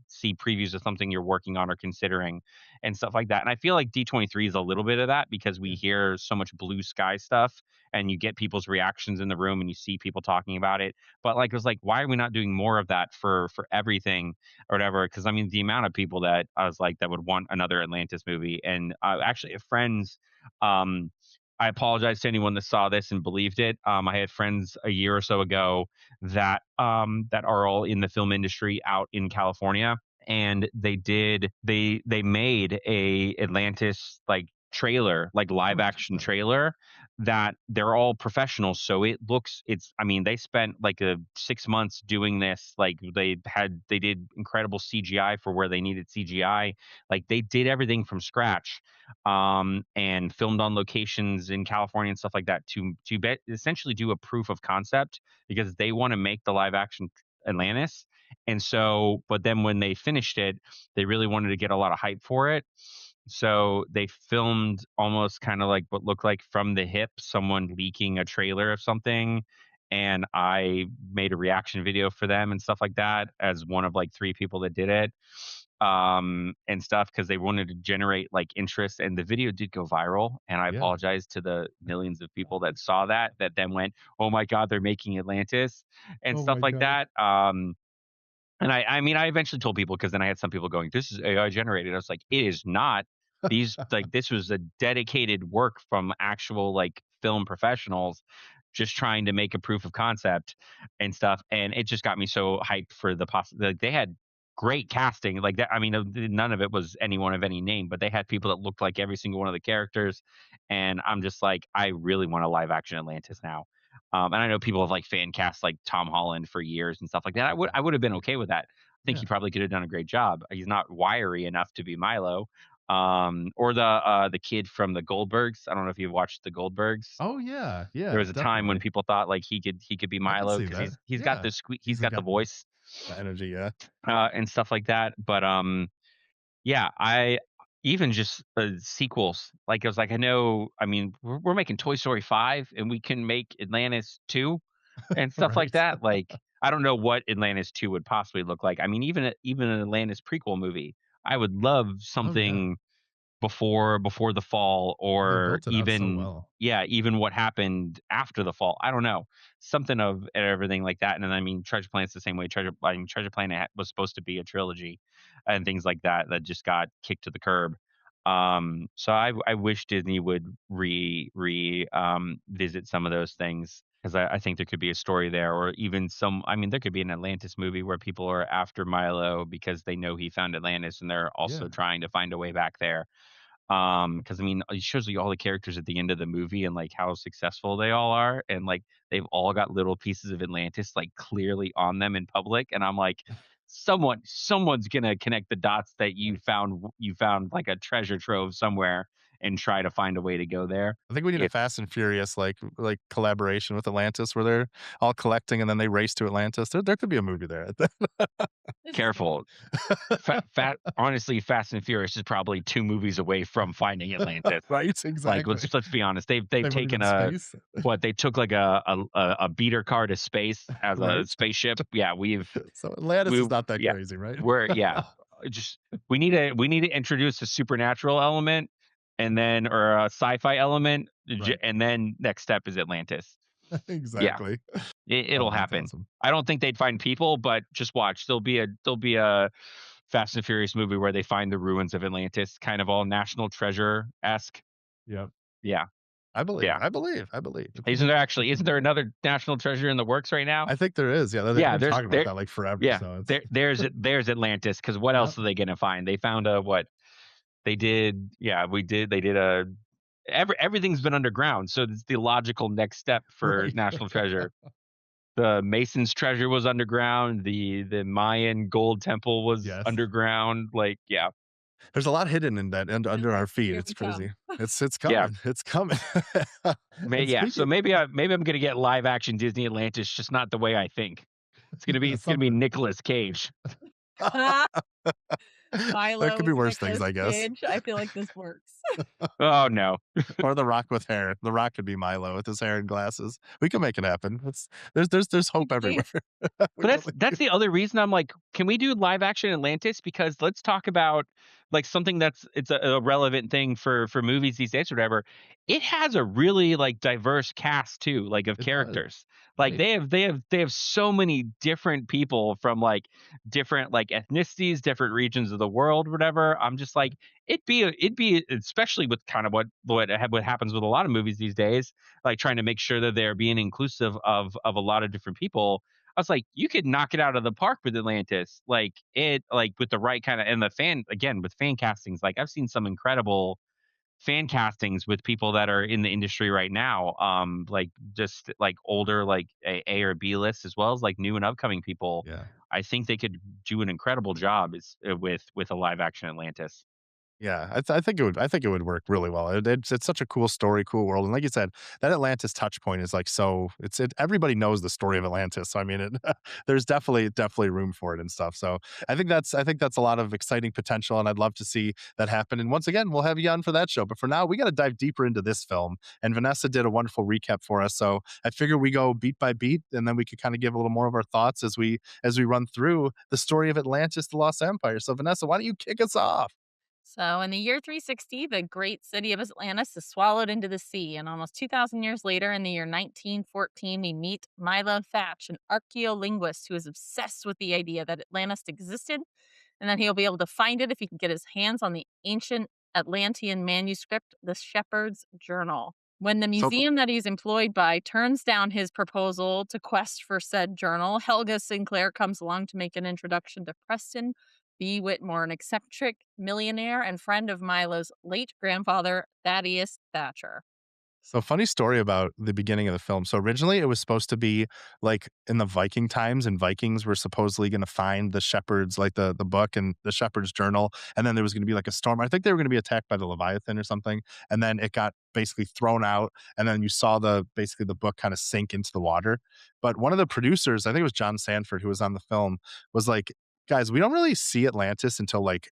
see previews of something you're working on or considering and stuff like that. And I feel like D23 is a little bit of that because we Yeah. hear so much blue sky stuff and you get people's reactions in the room and you see people talking about it, but like, it was like, why are we not doing more of that for everything or whatever? Because I mean, the amount of people that I was like that would want another Atlantis movie, and actually, friends. Um, I apologize to anyone that saw this and believed it. I had friends a year or so ago that are all in the film industry out in California, and they made a Atlantis like trailer, like live Oh, action interesting. trailer that they're all professionals. So I mean, they spent like 6 months doing this. Like they did incredible CGI for where they needed CGI. Like they did everything from scratch, and filmed on locations in California and stuff like that essentially do a proof of concept because they want to make the live action Atlantis. And so, but then when they finished it, they really wanted to get a lot of hype for it. So they filmed almost kind of like what looked like from the hip, someone leaking a trailer of something. And I made a reaction video for them and stuff like that as one of like three people that did it, and stuff because they wanted to generate like interest. And the video did go viral. And I Yeah. apologize to the millions of people that saw that then went, oh my God, they're making Atlantis and Oh stuff my like god. that. And I mean, I eventually told people because then I had some people going, "This is AI generated." I was like, "It is not. These like this was a dedicated work from actual like film professionals, just trying to make a proof of concept and stuff." And it just got me so hyped for the Like they had great casting, like that. I mean, none of it was anyone of any name, but they had people that looked like every single one of the characters. And I'm just like, I really want a live action Atlantis now. And I know people have like fan cast like Tom Holland for years and stuff like that. I would have been okay with that. I think Yeah. he probably could have done a great job. He's not wiry enough to be Milo. Or the kid from the Goldbergs. I don't know if you've watched the Goldbergs. Oh yeah. There Yeah, was a time when definitely. people thought like he could be I could Milo see because that. he's got Yeah. the he's He's got the got the voice, energy, yeah. and stuff like that. But yeah, I even just sequels. Like I was like, I know. I mean, we're making Toy Story 5, and we can make Atlantis 2 and stuff like Right. that. Like, I don't know what Atlantis 2 would possibly look like. I mean, even an Atlantis prequel movie, I would love Oh, yeah. something before the fall, They or built it up so even well. yeah, even what happened after the fall. I don't know, something of everything like that. And then I mean, Treasure Planet's the same way. Treasure Planet was supposed to be a trilogy, and things like that that just got kicked to the curb. So I wish Disney would visit some of those things because I think there could be a story there, or even some. I mean, there could be an Atlantis movie where people are after Milo because they know he found Atlantis, and they're Yeah. also trying to find a way back there. Because I mean, it shows you all the characters at the end of the movie and like how successful they all are, and like they've all got little pieces of Atlantis like clearly on them in public, and I'm like, someone's gonna connect the dots that you found like a treasure trove somewhere and try to find a way to go there. I think we need a If Fast and Furious like collaboration with Atlantis where they're all collecting and then they race to Atlantis. There could be a movie there. This is careful, honestly, Fast and Furious is probably 2 movies away from finding Atlantis. Right? Like Exactly. let's be honest, they've They wouldn't taken in a space. what they took like a beater car to space as a Right? spaceship. Yeah, So Atlantis we is not that yeah, crazy, right? we're yeah. Just we need to introduce a supernatural element and then or a sci-fi element, Right. and then next step is Atlantis. Yeah, Exactly. Oh, it'll that's happen. awesome. I don't think they'd find people, but just watch. There'll be a Fast and Furious movie where they find the ruins of Atlantis, kind of all National Treasure esque. Yep. Yeah, I believe. yeah. I believe. I believe. Isn't there another National Treasure in the works right now? I think there is. Yeah, they've Yeah, been there's talking about there that like forever. yeah, So it's there's Atlantis, 'cause what yep. else are they gonna find? They found a what? They did yeah, they did a everything's been underground, so it's the logical next step for Right. National Treasure. The Mason's treasure was underground, the Mayan gold temple was Yes. underground, like, yeah, There's a lot hidden in that and under our feet. here It's we come. crazy. It's yeah. coming. It's coming. And Yeah, so speaking maybe I'm gonna get live action Disney Atlantis, just not the way I think. yeah, It's gonna be something. Nicolas Cage. There Milo could be with worse things, Nicolas I guess. Cage. I feel like this works. Oh, no. Or The Rock with hair. The Rock could be Milo with his hair and glasses. We can make it happen. There's hope everywhere. Please. We But that's really that's the other reason I'm like, can we do live action Atlantis? Because let's talk about like something it's a relevant thing for movies these days or whatever. It has a really like diverse cast too, like of it does. characters. Like Right. they have so many different people from like different like ethnicities, different regions of the world, whatever. I'm just like, it'd be especially with kind of what happens with a lot of movies these days, like trying to make sure that they're being inclusive of a lot of different people. I was like, you could knock it out of the park with Atlantis. Like with the right kind of and the fan again with fan castings. Like I've seen some incredible fan castings with people that are in the industry right now. Like just like older, like A or B lists, as well as like new and upcoming people. Yeah. I think they could do an incredible job with a live action Atlantis. Yeah, I think it would. I think it would work really well. It's such a cool story, cool world, and like you said, that Atlantis touch point is like so. Everybody knows the story of Atlantis. So I mean, there's definitely room for it and stuff. So I think that's a lot of exciting potential, and I'd love to see that happen. And once again, we'll have you on for that show. But for now, we got to dive deeper into this film. And Vanessa did a wonderful recap for us. So I figure we go beat by beat, and then we could kind of give a little more of our thoughts as we run through the story of Atlantis, the Lost Empire. So Vanessa, why don't you kick us off? So, in the year 360, the great city of Atlantis is swallowed into the sea. And almost 2,000 years later, in the year 1914, we meet Milo Thatch, an archaeolinguist who is obsessed with the idea that Atlantis existed and that he'll be able to find it if he can get his hands on the ancient Atlantean manuscript, the Shepherd's Journal. When the So museum that he's employed by turns down his proposal to quest for said journal, Helga Sinclair comes along to make an introduction to Preston B. Whitmore, an eccentric millionaire and friend of Milo's late grandfather, Thaddeus Thatcher. So funny story about the beginning of the film. So originally it was supposed to be like in the Viking times, and Vikings were supposedly going to find the shepherds, like the book and the shepherd's journal, and then there was going to be like a storm. I think they were going to be attacked by the Leviathan or something, and then it got basically thrown out, and then you saw the basically the book kind of sink into the water. But one of the producers, I think it was John Sanford, who was on the film, was like, guys, we don't really see Atlantis until like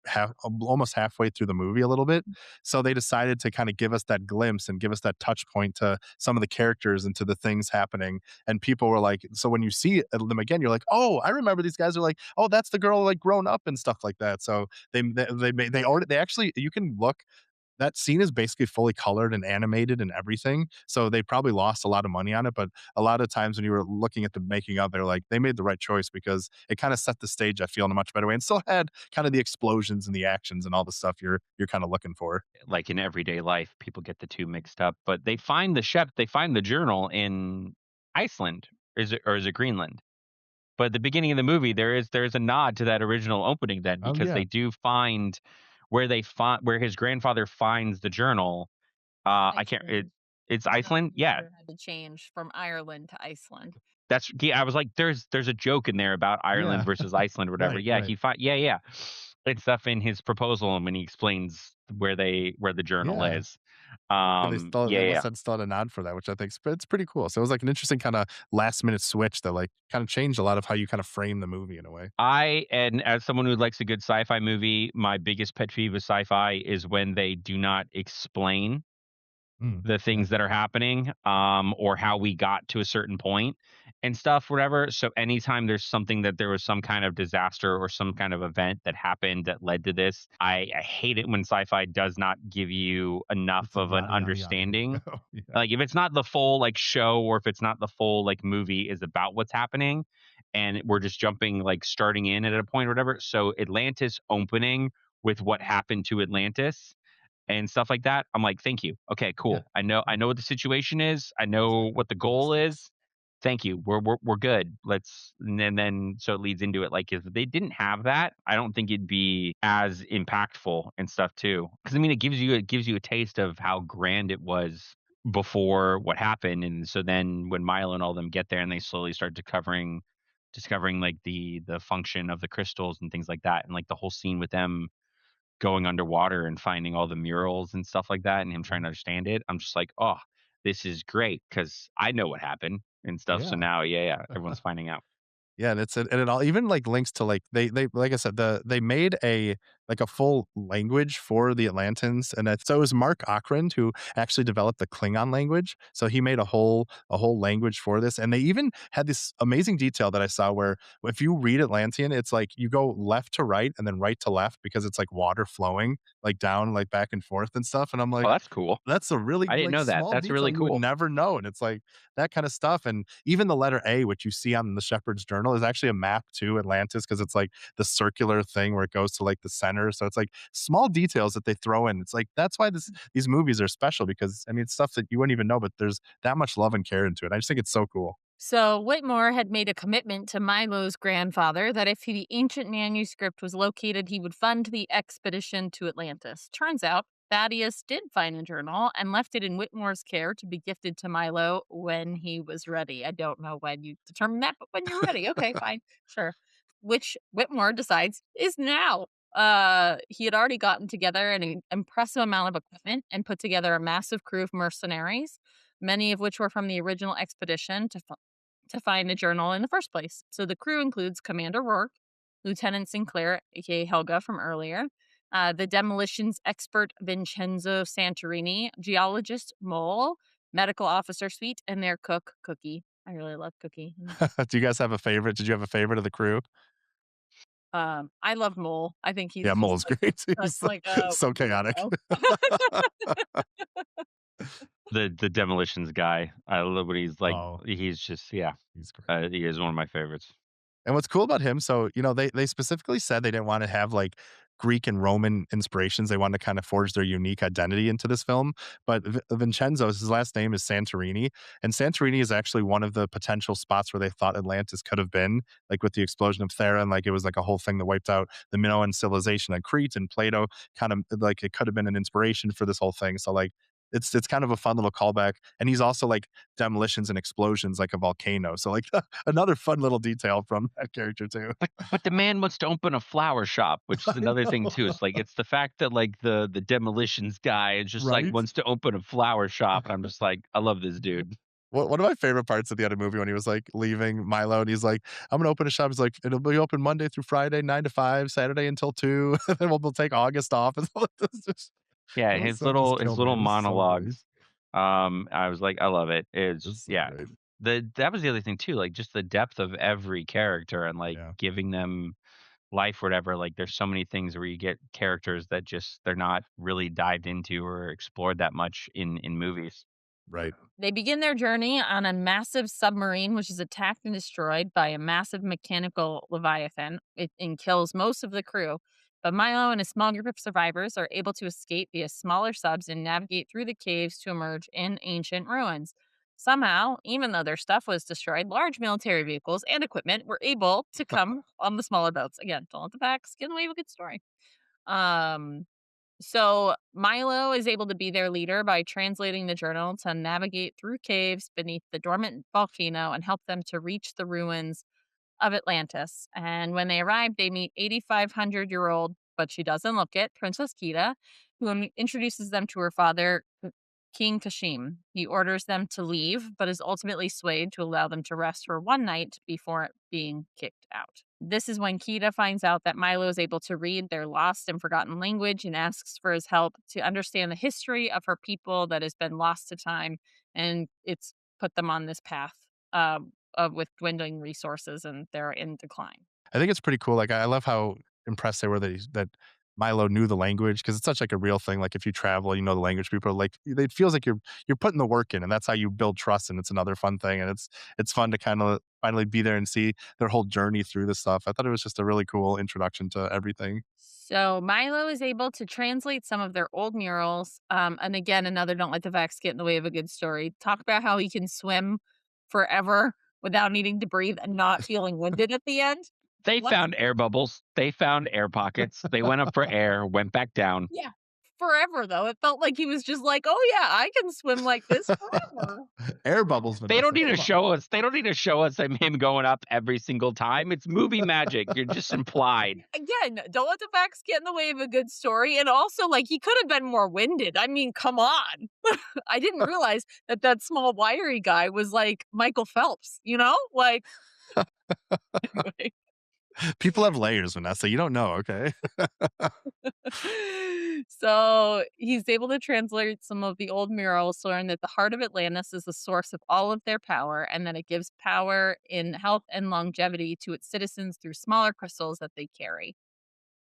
almost halfway through the movie a little bit. So they decided to kind of give us that glimpse and give us that touch point to some of the characters and to the things happening. And people were like, so when you see them again, you're like, oh, I remember these guys are like, oh, that's the girl like grown up and stuff like that. So they actually, you can look. that scene is basically fully colored and animated and everything. So they probably lost a lot of money on it. But a lot of times when you were looking at the making of, they're like, they made the right choice because it kind of set the stage, I feel, in a much better way and still had kind of the explosions and the actions and all the stuff you're kind of looking for. Like in everyday life, people get the two mixed up, but they find the journal in Iceland. Is it Greenland? But at the beginning of the movie, there's a nod to that original opening then Oh because yeah. they do find where his grandfather finds the journal. I can't. Iceland. It's His Iceland. Yeah, grandfather had to change from Ireland to Iceland. yeah. I was like, there's a joke in there about Ireland Yeah. versus Iceland or whatever. Right, Yeah, right. yeah. It's stuff in his proposal and when he explains where the journal Yeah. is. Yeah, Yeah, they yeah. must have still had a nod for that, which I think it's pretty cool. So it was like an interesting kind of last minute switch that like kind of changed a lot of how you kind of frame the movie in a way. And as someone who likes a good sci-fi movie, my biggest pet peeve with sci-fi is when they do not explain Mm, the yeah. things that are happening, or how we got to a certain point and stuff, whatever. So anytime there's something that there was some kind of disaster or some kind of event that happened that led to this, I hate it when sci-fi does not give you enough It's like of an yada yada yada. Here you understanding. go. Yeah. Like if it's not the full like show or if it's not the full like movie is about what's happening and we're just jumping like starting in at a point or whatever. So Atlantis opening with what happened to Atlantis and stuff like that. I'm like, "Thank you. Okay, Yeah. cool. I know what the situation is. I know Exactly. what the Know the goal stakes. is. Thank you. We're good. Let's." And then so it leads into it. Like if they didn't have that, I don't think it'd be as impactful and stuff too. Because I mean, it gives you a taste of how grand it was before what happened. And so then when Milo and all them get there and they slowly start discovering like the function of the crystals and things like that, and like the whole scene with them going underwater and finding all the murals and stuff like that and him trying Mhm. to understand it, I'm just like, "Oh, this is great because I know what happened and stuff." So Yeah. now, yeah, everyone's finding out. Yeah, and it all even, like, links to, like they like I said, they made a like, a full language for the Atlantans, and so it was Mark Okrand who actually developed the Klingon language, so he made a whole language for this, and they even had this amazing detail that I saw where if you read Atlantean, it's like you go left to right and then right to left because it's, like, water flowing, like, down, like, back and forth and stuff, and I'm Oh, like, that's cool. that's a really, I didn't like, know that. small That's detail really you would cool. never know, and it's like that kinda stuff, and even the letter A, which you see on the Shepherd's Journal, is actually a map to Atlantis because it's, like, the circular thing where it goes to, like, the center, so it's, like, small details that they throw in. It's, like, that's why these movies are special because, I mean, it's stuff that you wouldn't even know, but there's that much love and care into it. I just think it's so cool. So Whitmore had made a commitment to Milo's grandfather that if the ancient manuscript was located, he would fund the expedition to Atlantis. Turns out Thaddeus did find the journal and left it in Whitmore's care to be gifted to Milo when he was ready. I don't know when you determined that, but when you're ready, okay, fine, sure. Which Whitmore decides is now. He had already gotten together an impressive amount of equipment and put together a massive crew of mercenaries, many of which were from the original expedition to find the journal in the first place. So the crew includes Commander Rourke, Lieutenant Sinclair, aka Helga from earlier, the demolitions expert Vincenzo Santorini, geologist Mole, medical officer Sweet, and their cook Cookie. I really love Cookie. Do you guys have a favorite? Did you have a favorite of the crew? I love Mole. I think he's Yeah, just Mole's like great. He's such like a so chaotic. weirdo. The demolitions guy. I love what he's like. Oh, He's just yeah. he's great. He is one of my favorites. And what's cool about him, so, you know, they specifically said they didn't wanna have, like, Greek and Roman inspirations, they wanted to kind of forge their unique identity into this film, but Vincenzo's his last name is Santorini, and Santorini is actually one of the potential spots where they thought Atlantis could have been, like, with the explosion of Thera, and, like, it was, like, a whole thing that wiped out the Minoan civilization on Crete, and Plato kind of like, it could have been an inspiration for this whole thing, so, like, it's kind of a fun little callback, and he's also, like, demolitions and explosions like a volcano, so, like, another fun little detail from that character too. But the man wants to open a flower shop, which is I another thing too. know, It's like it's the fact that like the demolitions guy is just like right? wants to open a flower shop, and I'm just like, I love this dude. One of my favorite parts of the other movie when he was, like, leaving Milo and he's like, "I'm gonna open a shop." He's like, "It'll be open Monday through Friday, 9 to 5, Saturday until 2, and then we'll take August off." And all this just Yeah, it was so just his killed me. little It was so great. monologues. I was like, I love it. It's It's so yeah. great. That was the other thing too, like just the depth of every character and like Yeah. giving them life, or whatever. Like there's so many things where you get characters that just they're not really dived into or explored that much in movies. Right. They begin their journey on a massive submarine, which is attacked and destroyed by a massive mechanical leviathan. And kills most of the crew. But Milo and a small group of survivors are able to escape via smaller subs and navigate through the caves to emerge in ancient ruins. Somehow, even though their stuff was destroyed, large military vehicles and equipment were able to come on the smaller boats. Again, don't let the facts get in the way of a good story. Um, so Milo is able to be their leader by translating the journal to navigate through caves beneath the dormant volcano and help them to reach the ruins of Atlantis. And when they arrive, they meet 8,500-year-old, but she doesn't look it, Princess Kita, who introduces them to her father, King Kashim. He orders them to leave, but is ultimately swayed to allow them to rest for one night before being kicked out. This is when Kita finds out that Milo is able to read their lost and forgotten language and asks for his help to understand the history of her people that has been lost to time. And it's put them on this path of with dwindling resources and they're in decline. I think it's pretty cool. Like, I love how impressed they were that Milo knew the language because it's such like a real thing. Like if you travel, you know the language. People are like, it feels like you're putting the work in, and that's how you build trust. And it's another fun thing, and it's fun to kind of finally be there and see their whole journey through this stuff. I thought it was just a really cool introduction to everything. So Milo is able to translate some of their old murals. And again, another don't let the facts get in the way of a good story. Talk about how he can swim forever without needing to breathe and not feeling winded at the end. They What? found air bubbles. They found air pockets. They went up for air, went back down. Yeah. Forever though. It felt like he was just like, oh yeah, I can swim like this forever. Air bubbles, They don't Vanessa. need to Come on. show us. They don't need to show us him going up every single time. It's movie magic. You're just implied. Again, don't let the facts get in the way of a good story. And also, like, he could have been more winded. I mean, come on. I didn't realize that that small, wiry guy was like Michael Phelps, you know? Like, anyway. People have layers, Vanessa. You don't know, okay? So he's able to translate some of the old murals to learn that the heart of Atlantis is the source of all of their power and that it gives power in health and longevity to its citizens through smaller crystals that they carry.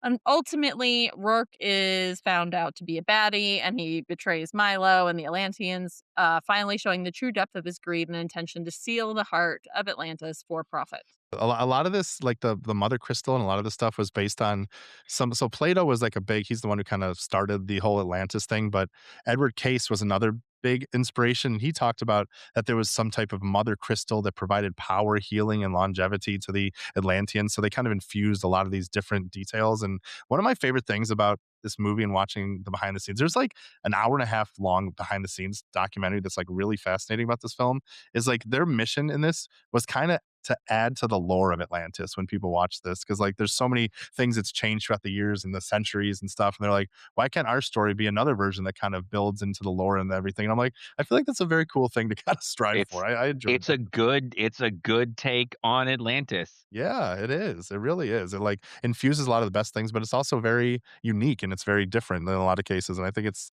And ultimately, Rourke is found out to be a baddie and he betrays Milo and the Atlanteans, finally showing the true depth of his greed and intention to seal the heart of Atlantis for profit. A lot of this, like the mother crystal and a lot of this stuff was based on some. So Plato was like a big, he's the one who kind of started the whole Atlantis thing, but Edward Case was another big inspiration. He talked about that there was some type of mother crystal that provided power, healing, and longevity to the Atlanteans. So they kind of infused a lot of these different details. And one of my favorite things about this movie and watching the behind the scenes, there's like an hour and a half long behind the scenes documentary that's like really fascinating about this film, is like their mission in this was kind of to add to the lore of Atlantis when people watch this. Cause like there's so many things that's changed throughout the years and the centuries and stuff. And they're like, why can't our story be another version that kind of builds into the lore and everything? And I'm like, I feel like that's a very cool thing to kind of strive It's for. I enjoyed that. it's a good take on Atlantis. Yeah, it is. It really is. It like infuses a lot of the best things, but it's also very unique and it's very different in a lot of cases. And I think it's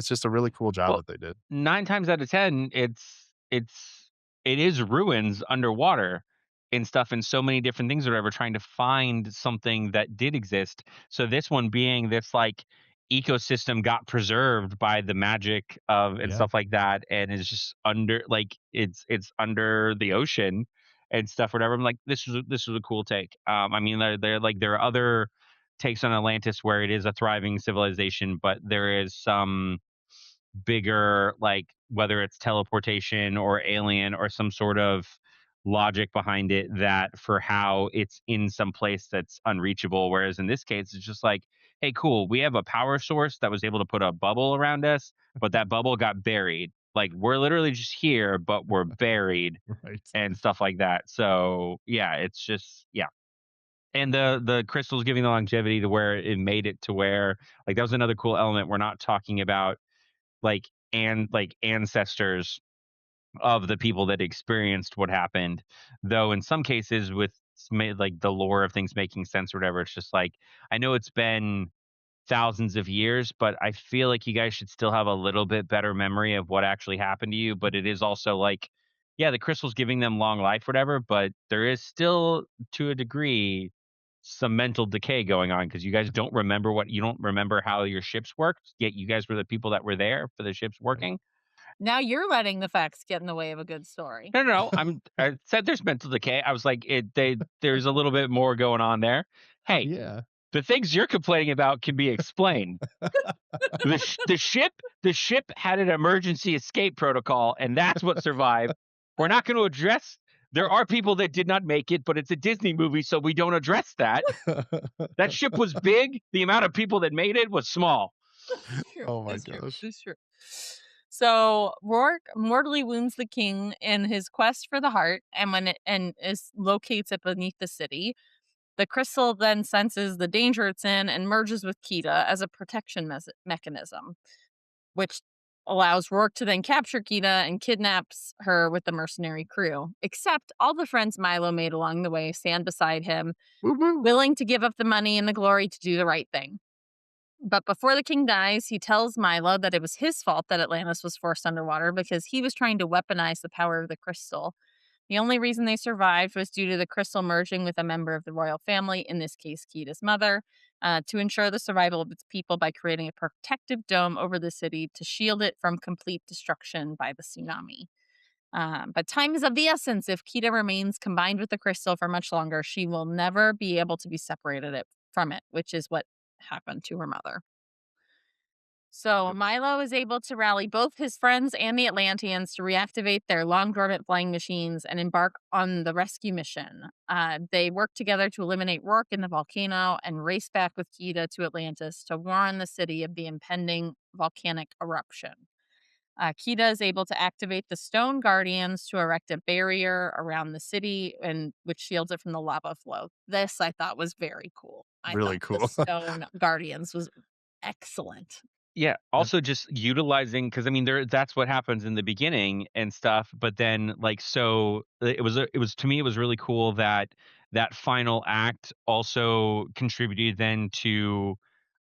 just a really cool job Well, that they did. 9 times out of 10, it is ruins underwater and stuff and so many different things or whatever, trying to find something that did exist. So this one being this, like, ecosystem got preserved by the magic of and Yeah. stuff like that, and is just under, like, it's under the ocean and stuff, whatever. I'm like, this was a cool take. I mean, there are other takes on Atlantis where it is a thriving civilization, but there is some bigger, like, whether it's teleportation or alien or some sort of logic behind it, that for how it's in some place that's unreachable. Whereas in this case, it's just like, hey, cool, we have a power source that was able to put a bubble around us, but that bubble got buried. Like, we're literally just here, but we're buried Right. and stuff like that. So yeah, it's just, yeah. And the crystals giving the longevity to where it made it to where, like, that was another cool element. We're not talking about like ancestors of the people that experienced what happened, though in some cases with like the lore of things making sense or whatever, it's just like, I know it's been thousands of years, but I feel like you guys should still have a little bit better memory of what actually happened to you. But it is also like, yeah, the crystal's giving them long life, whatever, but there is still, to a degree, some mental decay going on because you guys don't remember how your ships worked, yet you guys were the people that were there for the ships working. Now you're letting the facts get in the way of a good story. No. I said there's mental decay. I was like, there's a little bit more going on there. Hey, Yeah. the things you're complaining about can be explained. The ship had an emergency escape protocol, and that's what survived. We're not going to address. There are people that did not make it, but it's a Disney movie, so we don't address that. That ship was big. The amount of people that made it was small. Oh my gosh. It's true. So Rourke mortally wounds the king in his quest for the heart, and locates it beneath the city. The crystal then senses the danger it's in and merges with Kita as a protection mechanism, which allows Rourke to then capture Kita and kidnaps her with the mercenary crew. Except all the friends Milo made along the way stand beside him, willing to give up the money and the glory to do the right thing. But before the king dies, he tells Milo that it was his fault that Atlantis was forced underwater because he was trying to weaponize the power of the crystal. The only reason they survived was due to the crystal merging with a member of the royal family, in this case, Kita's mother, to ensure the survival of its people by creating a protective dome over the city to shield it from complete destruction by the tsunami. But time is of the essence. If Kita remains combined with the crystal for much longer, she will never be able to be separated from it, which is what happened to her mother. So Milo is able to rally both his friends and the Atlanteans to reactivate their long-dormant flying machines and embark on the rescue mission. They work together to eliminate Rourke in the volcano and race back with Kita to Atlantis to warn the city of the impending volcanic eruption. Kita is able to activate the stone guardians to erect a barrier around the city, and which shields it from the lava flow. This I thought was very cool. Really cool. The stone guardians was excellent. Yeah. Also, just utilizing because I mean, that's what happens in the beginning and stuff. But then, so it was to me, it was really cool that that final act also contributed then to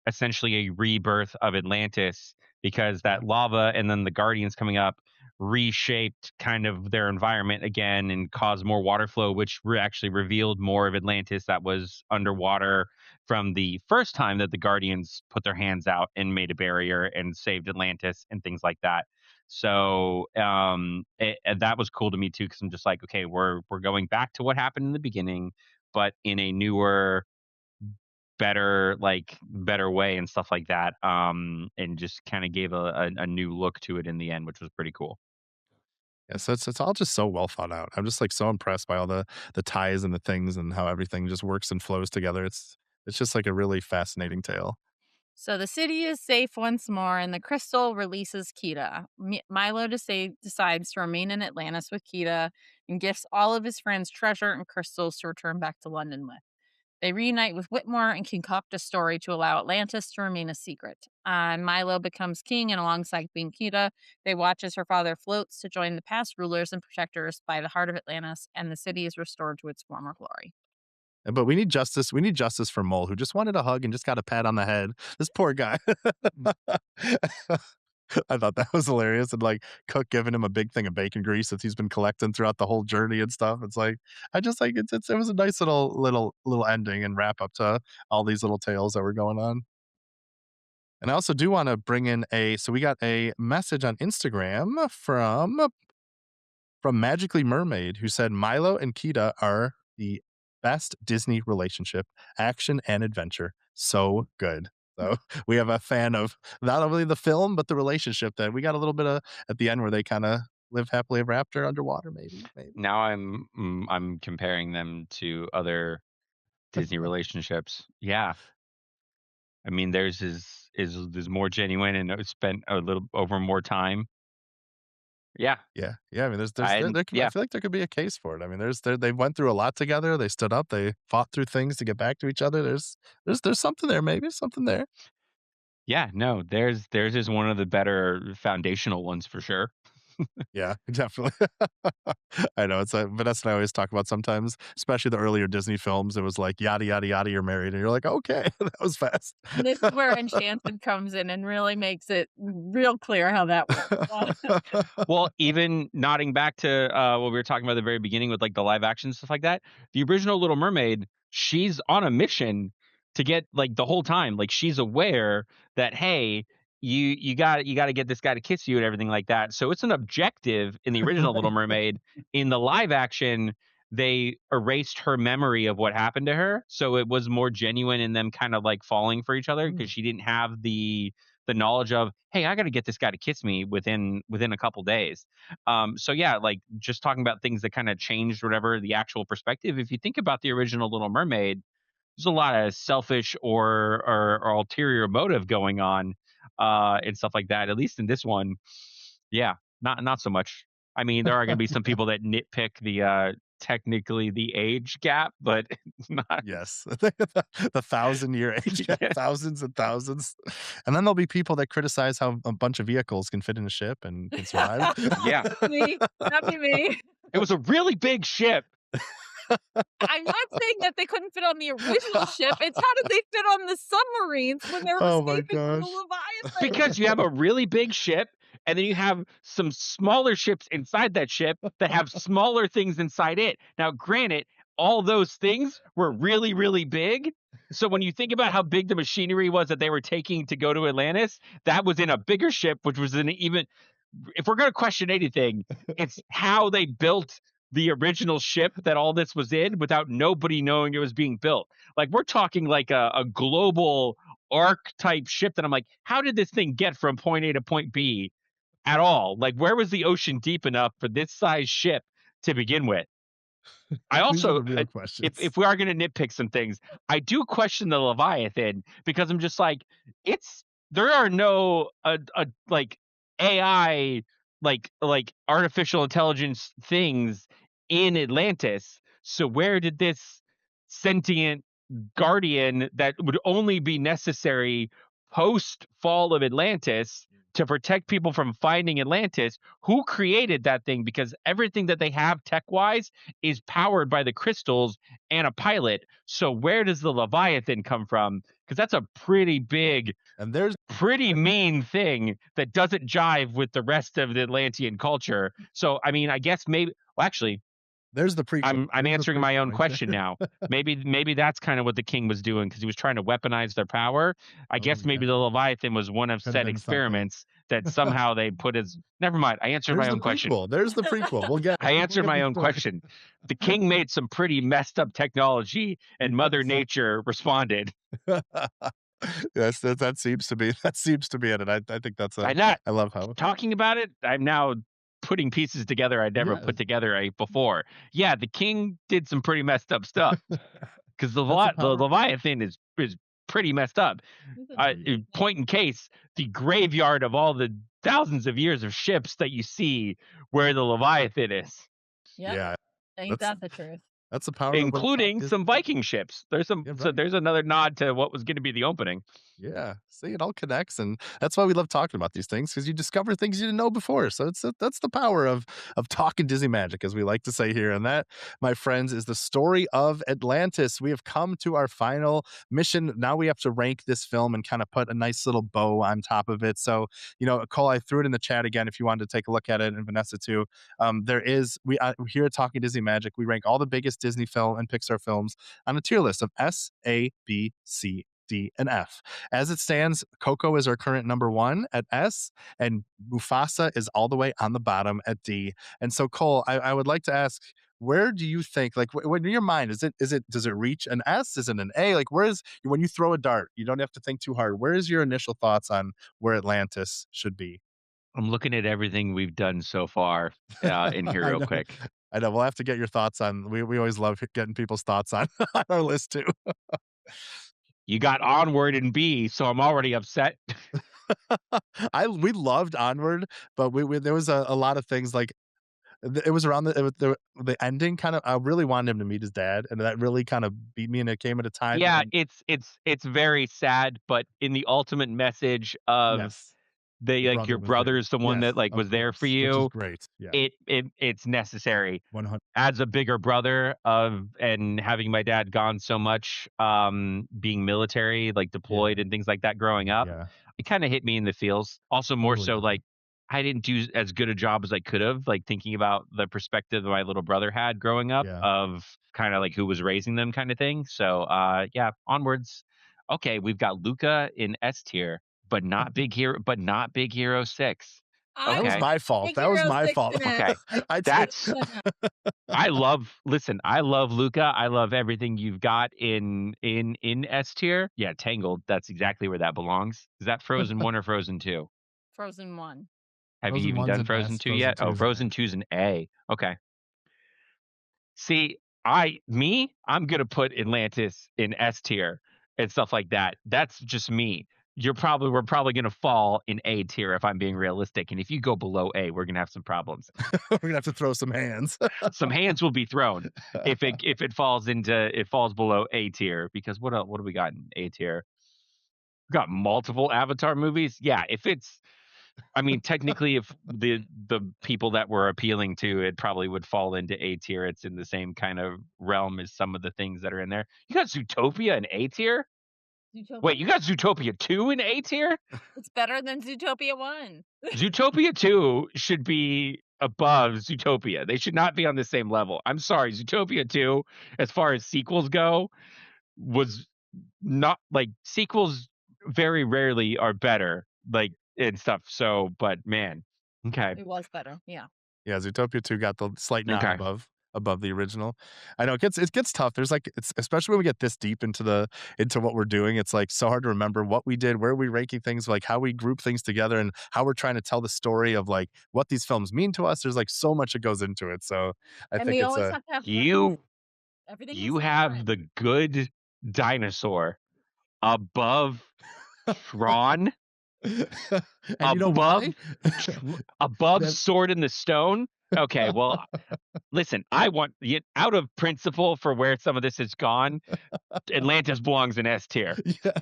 essentially a rebirth of Atlantis because that lava and then the Guardians coming up reshaped kind of their environment again and caused more water flow, which actually revealed more of Atlantis that was underwater from the first time that the Guardians put their hands out and made a barrier and saved Atlantis and things like that. So that was cool to me too, because I'm just like, okay, we're going back to what happened in the beginning, but in a newer, better way and stuff like that. And just kind of gave a new look to it in the end, which was pretty cool. Yeah, so it's all just so well thought out. I'm just like so impressed by all the ties and the things and how everything just works and flows together. It's just like a really fascinating tale. So the city is safe once more, and the crystal releases Kita. Milo decides to remain in Atlantis with Kita and gifts all of his friends treasure and crystals to return back to London with. They reunite with Whitmore and concoct a story to allow Atlantis to remain a secret. Milo becomes king, and alongside Queen Kita, they watch as her father floats to join the past rulers and protectors by the heart of Atlantis, and the city is restored to its former glory. But we need justice. We need justice for Mole, who just wanted a hug and just got a pat on the head. This poor guy. I thought that was hilarious. And like Cook giving him a big thing of bacon grease that he's been collecting throughout the whole journey and stuff. It's like, I just like it was a nice little ending and wrap up to all these little tales that were going on. And I also do want to bring in so we got a message on Instagram from Magically Mermaid, who said Milo and Kita are the best Disney relationship, action and adventure. So good. So we have a fan of not only the film, but the relationship that we got a little bit of at the end where they kind of live happily ever after underwater, maybe. Now I'm comparing them to other Disney relationships. Yeah. I mean, theirs is more genuine and spent a little over more time. Yeah. Yeah. I mean, I feel like there could be a case for it. I mean, they went through a lot together. They stood up. They fought through things to get back to each other. There's something there. Maybe something there. Yeah. No, theirs is one of the better foundational ones for sure. Yeah, definitely. I know. It's Vanessa and I always talk about sometimes, especially the earlier Disney films. It was like yada yada yada, you're married, and you're like, okay, that was fast. This is where Enchanted comes in and really makes it real clear how that works. Well, even nodding back to what we were talking about at the very beginning with like the live action stuff like that, the original Little Mermaid, she's on a mission to get like the whole time. Like she's aware that, hey, you got to get this guy to kiss you and everything like that. So it's an objective in the original Little Mermaid. In the live action, they erased her memory of what happened to her, so it was more genuine in them kind of like falling for each other because she didn't have the knowledge of, hey, I got to get this guy to kiss me within a couple days. So yeah, like just talking about things that kind of changed whatever the actual perspective. If you think about the original Little Mermaid, there's a lot of selfish or ulterior motive going on and stuff like that. At least in this one, yeah, not so much. I mean, there are going to be some people that nitpick the technically the age gap, but not. Yes, the 1,000-year age gap, thousands and thousands, and then there'll be people that criticize how a bunch of vehicles can fit in a ship and can survive. Yeah, Me, that'd be me. It was a really big ship. I'm not saying that they couldn't fit on the original ship. It's how did they fit on the submarines when they were Oh my escaping from the gosh. Leviathan? Because you have a really big ship, and then you have some smaller ships inside that ship that have smaller things inside it. Now, granted, all those things were really, really big. So when you think about how big the machinery was that they were taking to go to Atlantis, that was in a bigger ship, which was in even. If we're going to question anything, it's how they built the original ship that all this was in without nobody knowing it was being built. Like we're talking like a global arc type ship that I'm like, how did this thing get from point A to point B at all? Like where was the ocean deep enough for this size ship to begin with? I These are also, the real questions. if we are going to nitpick some things, I do question the Leviathan because I'm just like, there are no like AI like artificial intelligence things in Atlantis. So where did this sentient guardian that would only be necessary post fall of Atlantis to protect people from finding Atlantis, who created that thing? Because everything that they have tech wise is powered by the crystals and a pilot. So where does the Leviathan come from? Because that's a pretty big And there's pretty mean thing that doesn't jive with the rest of the Atlantean culture. So I mean, I guess maybe actually there's the prequel. I'm answering my own question now. Maybe Maybe that's kind of what the king was doing because he was trying to weaponize their power. I guess maybe the Leviathan was one of Could've said been something. experiments that somehow they put as. Never mind. I answered my own question. There's the prequel. We'll get. I answered my own question. The king made some pretty messed up technology, and Mother Nature responded. Yes, that seems to be it, and I think that's I love how talking about it. I'm now putting pieces together I'd never put together before. Yeah, the king did some pretty messed up stuff because the Leviathan is pretty messed up. Point in case, the graveyard of all the thousands of years of ships that you see where the Leviathan is. Yep. Yeah, ain't that the truth? That's the power, including some Viking ships. There's some. So there's another nod to what was going to be the opening. Yeah, see, it all connects, and that's why we love talking about these things because you discover things you didn't know before. So that's the power of talking Disney magic, as we like to say here. And that, my friends, is the story of Atlantis. We have come to our final mission. Now we have to rank this film and kind of put a nice little bow on top of it. So, Cole, I threw it in the chat again if you wanted to take a look at it, and Vanessa too. We here at Talking Disney Magic, we rank all the biggest Disney film and Pixar films on a tier list of S, A, B, C, D, and F. As it stands, Coco is our current number 1 at S, and Mufasa is all the way on the bottom at D. And so, Cole, I would like to ask, where do you think, like, when in your mind, does it reach an S? Is it an A? Like, when you throw a dart, you don't have to think too hard. Where is your initial thoughts on where Atlantis should be? I'm looking at everything we've done so far in here real quick. I know. We'll have to get your thoughts on. We always love getting people's thoughts on our list too. You got Onward and B, so I'm already upset. We loved Onward, but there was a lot of things like it was around the ending kind of. I really wanted him to meet his dad, and that really kind of beat me. And it came at a time. Yeah, it's very sad, but in the ultimate message of. Yes. Your brother's the one that was there for you. Which is great. Yeah. It's necessary. 100. As a bigger brother and having my dad gone so much, being military, like deployed and things like that growing up, it kind of hit me in the feels. Also more so like I didn't do as good a job as I could have, like thinking about the perspective that my little brother had growing up Yeah. of kind of like who was raising them kind of thing. So yeah, onwards. Okay, we've got Luca in S tier, but not Big Hero 6. I That was Okay. my fault. Big That was Hero my 6 fault. in it. Okay. I That's I I love Luca. I love everything you've got in S tier. Yeah, Tangled. That's exactly where that belongs. Is that Frozen 1 or Frozen 2? Frozen 1. Have you Frozen even 1's done an Frozen S, 2 Frozen yet? 2 Oh, is an Frozen A. 2's an A. Okay. See, I'm gonna put Atlantis in S tier and stuff like that. That's just me. We're probably gonna fall in A tier if I'm being realistic. And if you go below A, we're gonna have some problems. We're gonna have to throw some hands. Some hands will be thrown if it falls below A tier, because what do we got in A tier? We got multiple Avatar movies. Yeah, I mean, technically, if the people that we're appealing to, it probably would fall into A tier. It's in the same kind of realm as some of the things that are in there. You got Zootopia in A tier? Wait, you got Zootopia 2 in A tier? It's better than Zootopia 1. Zootopia 2 should be above Zootopia. They should not be on the same level. I'm sorry, Zootopia 2, as far as sequels go, was not like sequels very rarely are better, like and stuff. So, but man, okay, It was better. Yeah. Yeah, Zootopia 2 got the slight nod okay. above the original. I know it gets tough. There's like it's especially when we get this deep into what we're doing, it's like so hard to remember what we did, where we ranking things, like how we group things together and how we're trying to tell the story of like what these films mean to us. There's like so much that goes into it. So I And think we it's always a have to have You everything you has to have friend. the good dinosaur above Tron, and you know why? above That- Sword in the Stone. Okay, well, listen, I want out of principle for where some of this has gone. Atlantis belongs in S tier. Yes.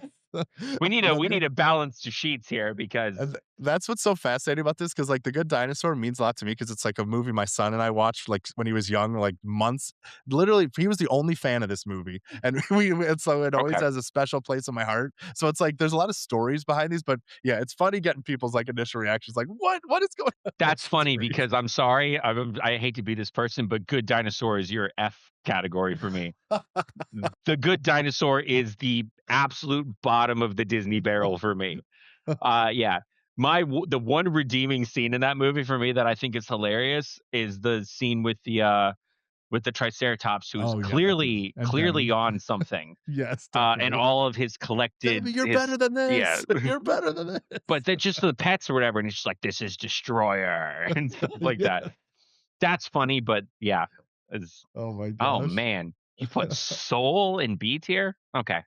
We need a balance to sheets here because And that's what's so fascinating about this, because like The Good Dinosaur means a lot to me because it's like a movie my son and I watched like when he was young, like months. Literally, he was the only fan of this movie, and and so it always Okay. has a special place in my heart. So it's like there's a lot of stories behind these, but yeah, it's funny getting people's like initial reactions, like what is going on? That's funny great. because I'm sorry, I hate to be this person, but Good Dinosaur is your F category for me. The Good Dinosaur is the absolute bottom of the Disney barrel for me. Yeah. The one redeeming scene in that movie for me that I think is hilarious is the scene with the Triceratops, who's Oh, yeah, clearly and Debbie. on something. Yes, And definitely. all of his collected Debbie, you're better than yeah. this. You're better than this. But then just the pets or whatever, and it's just like, this is Destroyer and stuff like that. That's funny, but yeah. Oh my Oh gosh. man. You put Soul in B tier? Okay.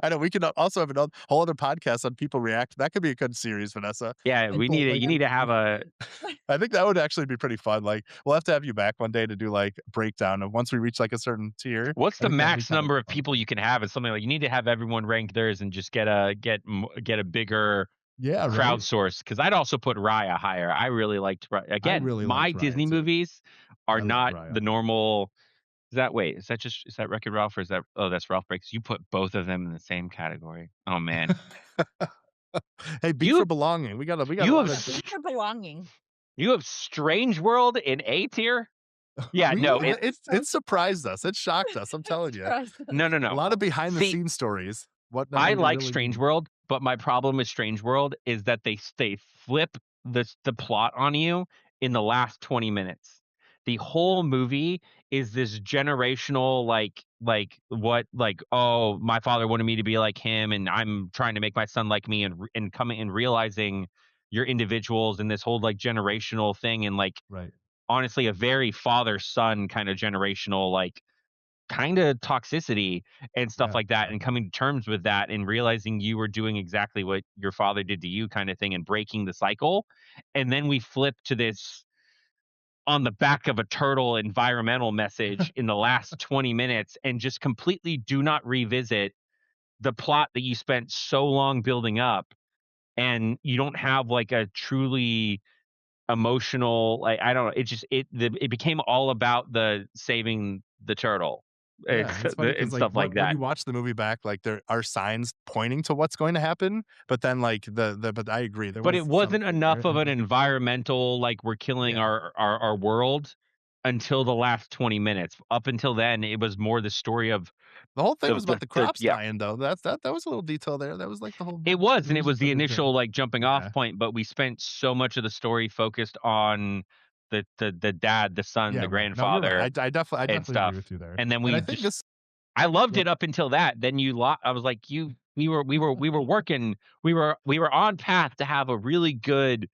I know we can also have a whole other podcast on people react. That could be a good series, Vanessa. Yeah, you need to have a I think that would actually be pretty fun. Like we'll have to have you back one day to do like a breakdown of once we reach like a certain tier. what's I the think that'd be max kind of number of fun. people you can have and something like you need to have everyone rank theirs and just get a bigger Yeah, right. crowdsource, because I'd also put Raya higher. I really liked again, really my liked Raya, Disney too. movies are I love not Raya. the normal. Is that Wreck-It Ralph, or is that that's Ralph Breaks? You put both of them in the same category. Oh man. Hey, B for belonging. We got a lot of For belonging. You have Strange World in A tier? Yeah, no, it surprised us. It shocked us. I'm telling you. No. A lot of behind the scenes stories. I like Strange World, but my problem with Strange World is that they flip the plot on you in the last 20 minutes. The whole movie is this generational oh, my father wanted me to be like him and I'm trying to make my son like me, and coming and realizing you're individuals and this whole like generational thing, and like right. honestly a very father son kind of generational like kind of toxicity and stuff like that, and coming to terms with that and realizing you were doing exactly what your father did to you kind of thing and breaking the cycle. And then we flip to this on the back of a turtle environmental message in the last 20 minutes and just completely do not revisit the plot that you spent so long building up, and you don't have like a truly emotional, like I don't know, it became all about the saving the turtle. Yeah, it's funny because and like stuff like when that. you watch the movie back, like there are signs pointing to what's going to happen, but then like but I agree, there But was it wasn't something enough there. of an environmental, like, we're killing Yeah, our world until the last 20 minutes. Up until then, it was more the story of the whole thing the was about the the crops yeah. dying though. That was a little detail there. That was like the whole It big. was, It and it was was just the really good. initial, like, jumping off Yeah, point, but we spent so much of the story focused on the dad, the son, yeah, the right. No, you're right. grandfather, I and definitely agree stuff, with you there. and then And we I think just this. I loved Yeah. it up until that. Then I was like, "You we were working, we were on path to have a really good,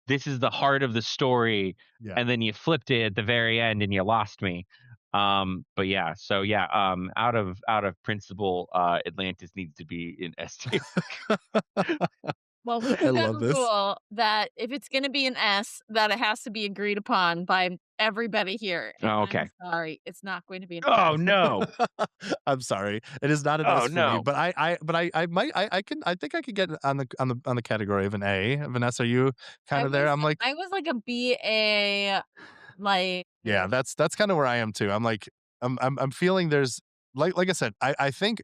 this is the heart of the story," Yeah. and then you flipped it at the very end and you lost me. But yeah, so yeah, out of principle, Atlantis needs to be in S tier. Well, we I do have love a this. rule that if it's gonna be an S, that it has to be agreed upon by everybody here, and Oh, I'm okay. sorry, it's not going to be an Oh, S. no. I'm sorry. It is not an Oh, S for me, no. but I might I think I could get on the category of an A. Vanessa, are you kind of there? I'm like, I was like a B, A, like yeah, that's kind of where I am too. I'm like, I'm feeling there's like I said, I think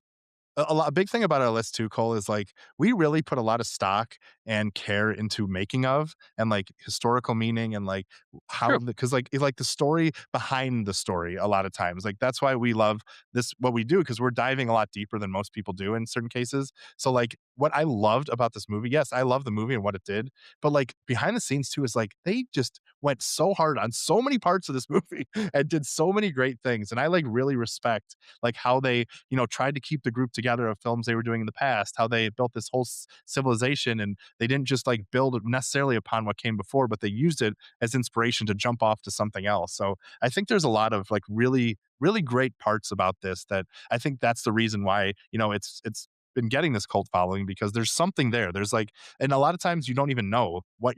a big thing about our list too, Cole, is like we really put a lot of stock and care into making of and like historical meaning and like how True. because like it's like the story behind the story a lot of times. Like that's why we love this what we do because we're diving a lot deeper than most people do in certain cases. So like what I loved about this movie, yes, I love the movie and what it did, but like behind the scenes too is like they just went so hard on so many parts of this movie and did so many great things. And I like really respect like how they tried to keep the group together of films they were doing in the past, how they built this whole civilization and they didn't just like build necessarily upon what came before, but they used it as inspiration to jump off to something else. So I think there's a lot of like really, really great parts about this that I think that's the reason why, it's been getting this cult following because there's something there. There's like, and a lot of times you don't even know what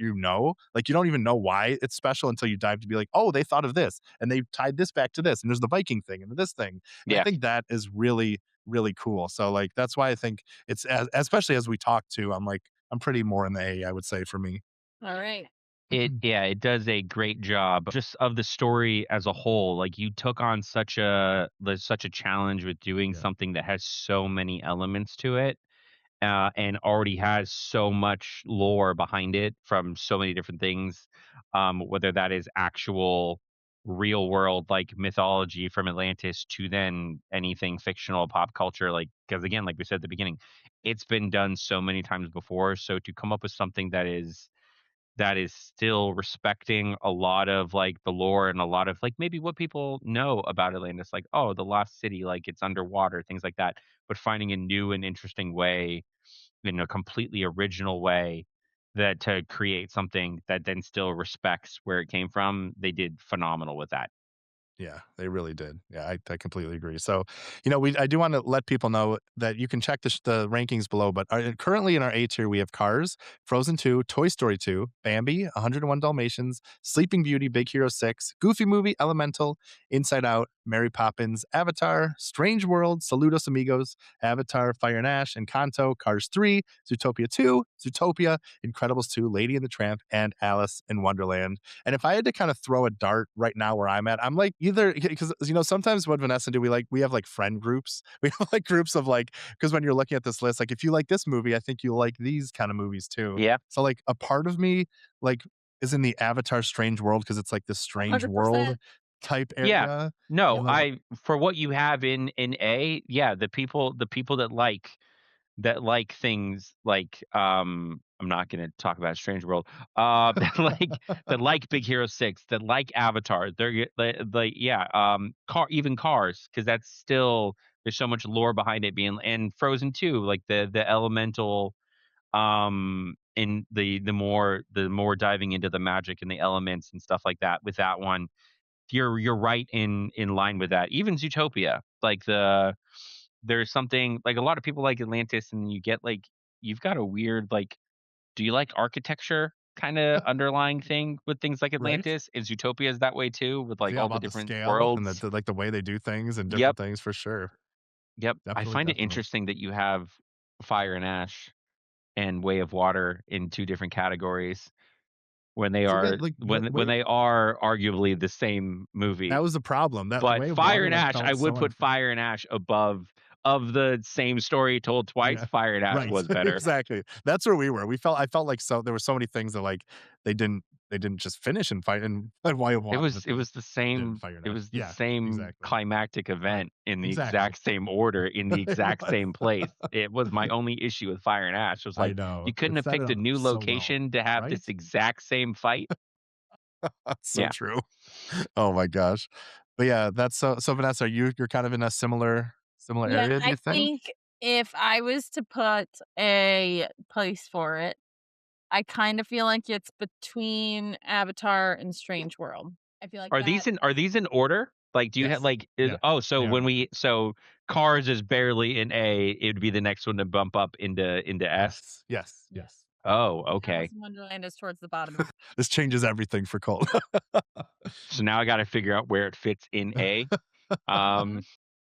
like you don't even know why it's special until you dive to be like, oh, they thought of this and they tied this back to this, and there's the Viking thing and this thing. And I Yeah. think that is really, really cool. So like that's why I think it's especially as we talk to, I'm like I'm pretty more in the A, I would say for me. alright. It does a great job just of the story as a whole. Like, you took on such a challenge with doing Yeah. something that has so many elements to it, and already has so much lore behind it from so many different things, whether that is actual real world, like, mythology from Atlantis to then anything fictional pop culture, like, because again, like we said at the beginning, it's been done so many times before, so to come up with something that is still respecting a lot of, like, the lore and a lot of, like, maybe what people know about Atlantis, like, oh, the lost city, like, it's underwater, things like that, but finding a new and interesting way, in a completely original way, that to create something that then still respects where it came from, they did phenomenal with that. Yeah, they really did. Yeah, I completely agree. So, I do want to let people know that you can check the rankings below, but currently in our A tier, we have Cars, Frozen 2, Toy Story 2, Bambi, 101 Dalmatians, Sleeping Beauty, Big Hero 6, Goofy Movie, Elemental, Inside Out, Mary Poppins, Avatar, Strange World, Saludos Amigos, Avatar, Fire and Ash, Encanto, Cars 3, Zootopia 2, Zootopia, Incredibles 2, Lady and the Tramp, and Alice in Wonderland. And if I had to kind of throw a dart right now where I'm at, I'm like either because sometimes what Vanessa do we have like friend groups. We have like groups of like because when you're looking at this list, like if you like this movie, I think you'll like these kind of movies too. Yeah. So like a part of me like is in the Avatar Strange World because it's like this strange world 100%. type Yeah. area. No, You know, I for what you have in A, yeah, the people that like things like, I'm not gonna talk about Strange World, that like Big Hero 6, that like Avatar, they're yeah, even Cars, because that's still, there's so much lore behind it being, and Frozen 2, like the elemental, in the more diving into the magic and the elements and stuff like that with that one. You're right in line with that. Even Zootopia, like there's something like, a lot of people like Atlantis, and you get like, you've got a weird, like, do you like architecture kind of underlying thing with things like right? Atlantis? And Zootopia is that way too, with like Yeah, all the about the different scale and worlds. like the way they do things and Yep, different things for sure. yep. I Definitely, find it definitely. interesting that you have Fire and Ash and Way of Water in two different categories. when they So are again, like when they are arguably the same movie. that was the problem. That But Way of Fire Water and like Ash, I felt would so put unfair. Fire and Ash above of the same story told twice. Yeah. Fire and Ash Right. was better. Exactly. That's where we were. I felt like there were so many things that like they didn't just finish and fight and Way of It Water was that it they was the did in same Fire and it Ash. was the Yeah, same exactly. climactic Right. event in the Exactly. exact same order, in the It exact was. same place. It was my only issue with Fire and Ash. It was I like, know. you couldn't It have set it picked a up new so well, location to have right? this exact same fight? That's so Yeah. true. Oh my gosh. But yeah, that's so Vanessa, you're kind of in a similar Yeah, area, do I you think? think if I was to put a place for it, I kind of feel like it's between Avatar and Strange World. I feel like that. Are these in order? Like, do you have Yes. like is Yeah, oh, so they are. so Cars is barely in A, it'd be the next one to bump up into S? Yes. Yes. Yeah. Yes. Oh, And Alice okay. in Wonderland is towards the bottom of This changes everything for Colt. So now I gotta figure out where it fits in A. Um, Mhm.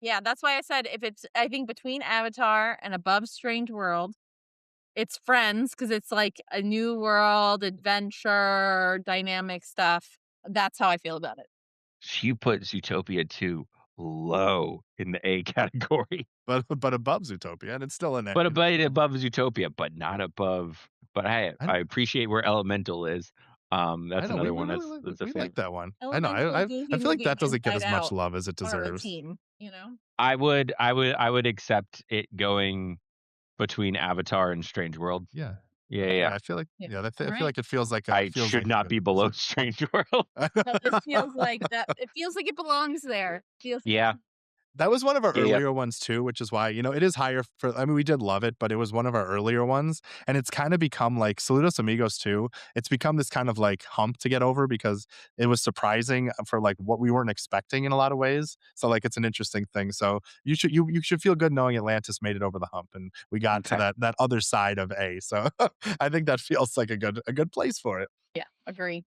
Yeah, that's why I said if it's I think between Avatar and above Strange World, it's Friends because it's like a new world, adventure, dynamic stuff. That's how I feel about it. you put Zootopia 2 low in the A category, But above Zootopia, and it's still an A. but above Zootopia, but not above. But I I appreciate where Elemental is. I That's know we another we one really like that's a we fan. like that one. I know. Elemental, I Goofy feel like Movie, that and doesn't get Inside as much Out love as it are a deserves. team, you know? I would accept it going between Avatar and Strange World. Yeah. Yeah, yeah. Yeah, I feel like Yeah. I feel Alright. like it I feels should like a not good be below Strange World. No, this feels like that it feels like it belongs there. Feels Yeah. That was one of our Yeah, yeah. earlier ones too, which is why, it is higher I mean, we did love it, but it was one of our earlier ones, and it's kinda become like Saludos Amigos too. It's become this kind of like hump to get over because it was surprising for like what we weren't expecting in a lot of ways. So like it's an interesting thing. So you should feel good knowing Atlantis made it over the hump and we got to Okay. that other side of A. So I think that feels like a good place for it. Yeah, agree.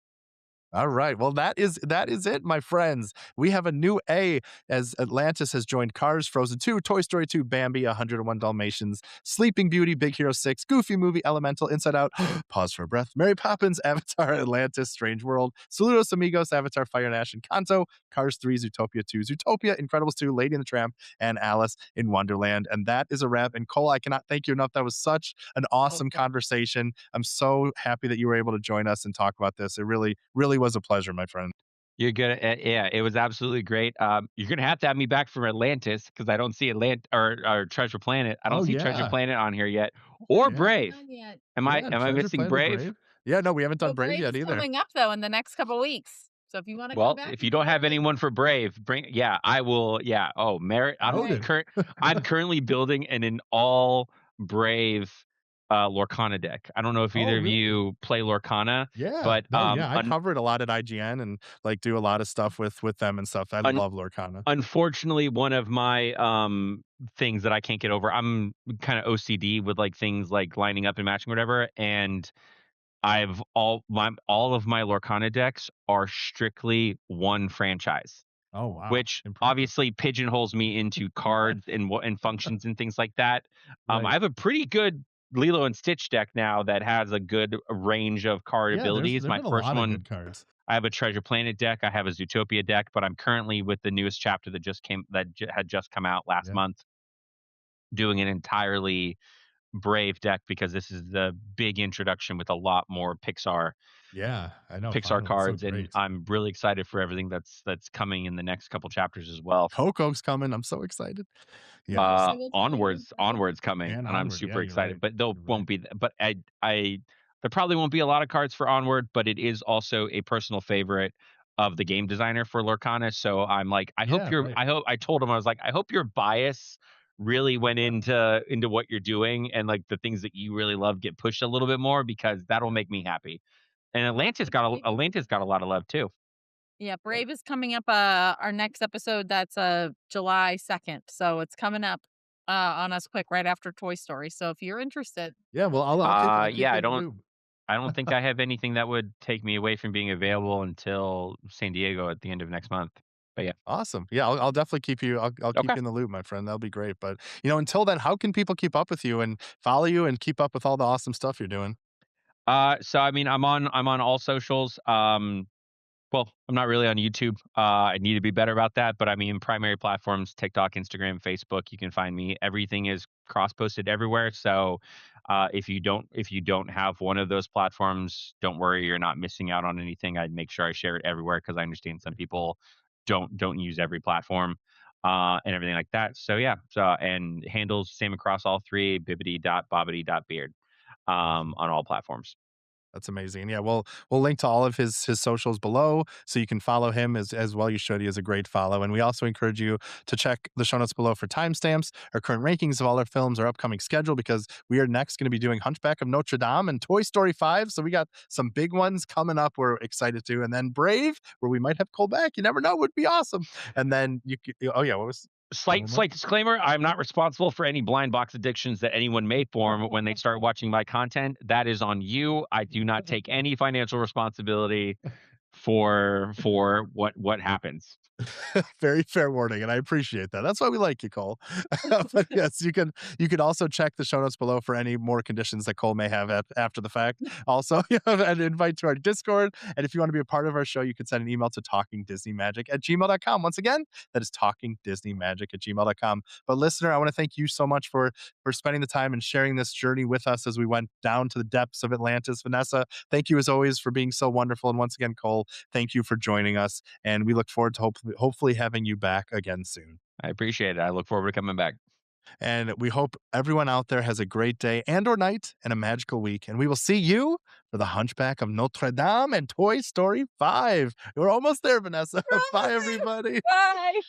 All right. Well, that is it, my friends. We have a new A as Atlantis has joined Cars, Frozen 2, Toy Story 2, Bambi, 101 Dalmatians, Sleeping Beauty, Big Hero 6, Goofy Movie, Elemental, Inside Out, Pause for Breath, Mary Poppins, Avatar, Atlantis, Strange World, Saludos Amigos, Avatar, Fire and Ash, and Kanto, Cars 3, Zootopia 2, Zootopia, Incredibles 2, Lady and the Tramp, and Alice in Wonderland. And that is a wrap. And Cole, I cannot thank you enough. That was such an awesome Okay. conversation. I'm so happy that you were able to join us and talk about this. It really, really was a pleasure, my friend. You're good. Yeah, it was absolutely great. You're gonna have to have me back for Atlantis because I don't see or Treasure Planet. I don't Oh, see Treasure yeah. Planet on here yet, I or haven't Yeah. Brave. done yet. Yeah. Am I Treasure missing Planet or Brave? Brave. Yeah, no, we haven't done So Brave Brave yet is either. coming up though in the next couple weeks. So if you wanna come Well, back, if you you can don't do have it. anyone for Brave, bring. Yeah, I will. Yeah. Oh, Merit. Noted. I'm currently building an all Brave Lorcana deck. I don't know if Oh, either of really? you play Lorcana, Yeah. but No, yeah, I cover it a lot at IGN and, like, do a lot of stuff with them and stuff. I un- love Lorcana. unfortunately, one of my things that I can't get over, I'm kind of OCD with like things like lining up and matching whatever, and all of my Lorcana decks are strictly one franchise, Oh, wow. which Impressive. obviously pigeonholes me into cards and functions and things like that. I Right. have a pretty good Lilo and Stitch deck now that has a good range of card Yeah, abilities. there've My been a first lot of one, good cards. I have a Treasure Planet deck. I have a Zootopia deck, but I'm currently with the newest chapter that had just come out last Yeah. month, doing an entirely Brave deck because this is the big introduction with a lot more Yeah, I know, Pixar finally, so cards, and great. I'm really excited for everything that's coming in the next couple chapters as well. Coco's coming, I'm so excited. Yeah, Yes, I will tell you. Onwards coming, and and I'm Onward. Yeah, super you're excited. right. But there You're right. won't be, but I there probably won't be a lot of cards for Onward, but it is also a personal favorite of the game designer for Lorcana. So I'm like, Yeah, right. I told him I was like, I hope your bias really went into what you're doing and like the things that you really love get pushed a little bit more because that'll make me happy. And Brave is Atlantis got a lot of love too. Yeah, Brave is coming up, our next episode, that's, July 2nd, so it's coming up, on us quick right after Toy Story, so if you're interested, Yeah, well, I'll keep Yeah, you in the loop. I don't think I have anything that would take me away from being available until San Diego at the end of next month. But yeah. Awesome. Yeah, I'll definitely keep you I'll keep Okay. you in the loop, my friend. That'll be great. But, until then, how can people keep up with you and follow you and keep up with all the awesome stuff you're doing? So I mean, I'm on all socials. Well, I'm not really on YouTube. I need to be better about that. But I mean, primary platforms: TikTok, Instagram, Facebook. You can find me. Everything is cross-posted everywhere. So if you don't have one of those platforms, don't worry, you're not missing out on anything. I'd make sure I share it everywhere because I understand some people don't use every platform and everything like that. So yeah. So and handles same across all three: bibbidi.bobbidi.beard on all platforms. That's amazing. Yeah, we'll link to all of his socials below so you can follow him as well. You should. He is a great follow. And we also encourage you to check the show notes below for timestamps, our current rankings of all our films, our upcoming schedule, because we are next going to be doing Hunchback of Notre Dame and Toy Story 5. So we got some big ones coming up we're excited to. And then Brave, where we might have Cole back. You never know, would be awesome. And then oh yeah, what was Slight one more? slight disclaimer, I'm not responsible for any blind box addictions that anyone may form when they start watching my content. That is on you. I do not take any financial responsibility for what happens. Very fair warning, and I appreciate that. That's why we like you, Cole. But yes, you can also check the show notes below for any more conditions that Cole may have after the fact. Also, you have an invite to our Discord. And if you want to be a part of our show, you can send an email to talkingdisneymagic@gmail.com. Once again, that is talkingdisneymagic@gmail.com. But listener, I want to thank you so much for spending the time and sharing this journey with us as we went down to the depths of Atlantis. Vanessa, thank you as always for being so wonderful. And once again, Cole, thank you for joining us. And we look forward to hopefully having you back again soon. I appreciate it. I look forward to coming back. And we hope everyone out there has a great day and or night and a magical week. And we will see you for the Hunchback of Notre Dame and Toy Story 5. We're almost there, Vanessa. Bye, everybody. Bye.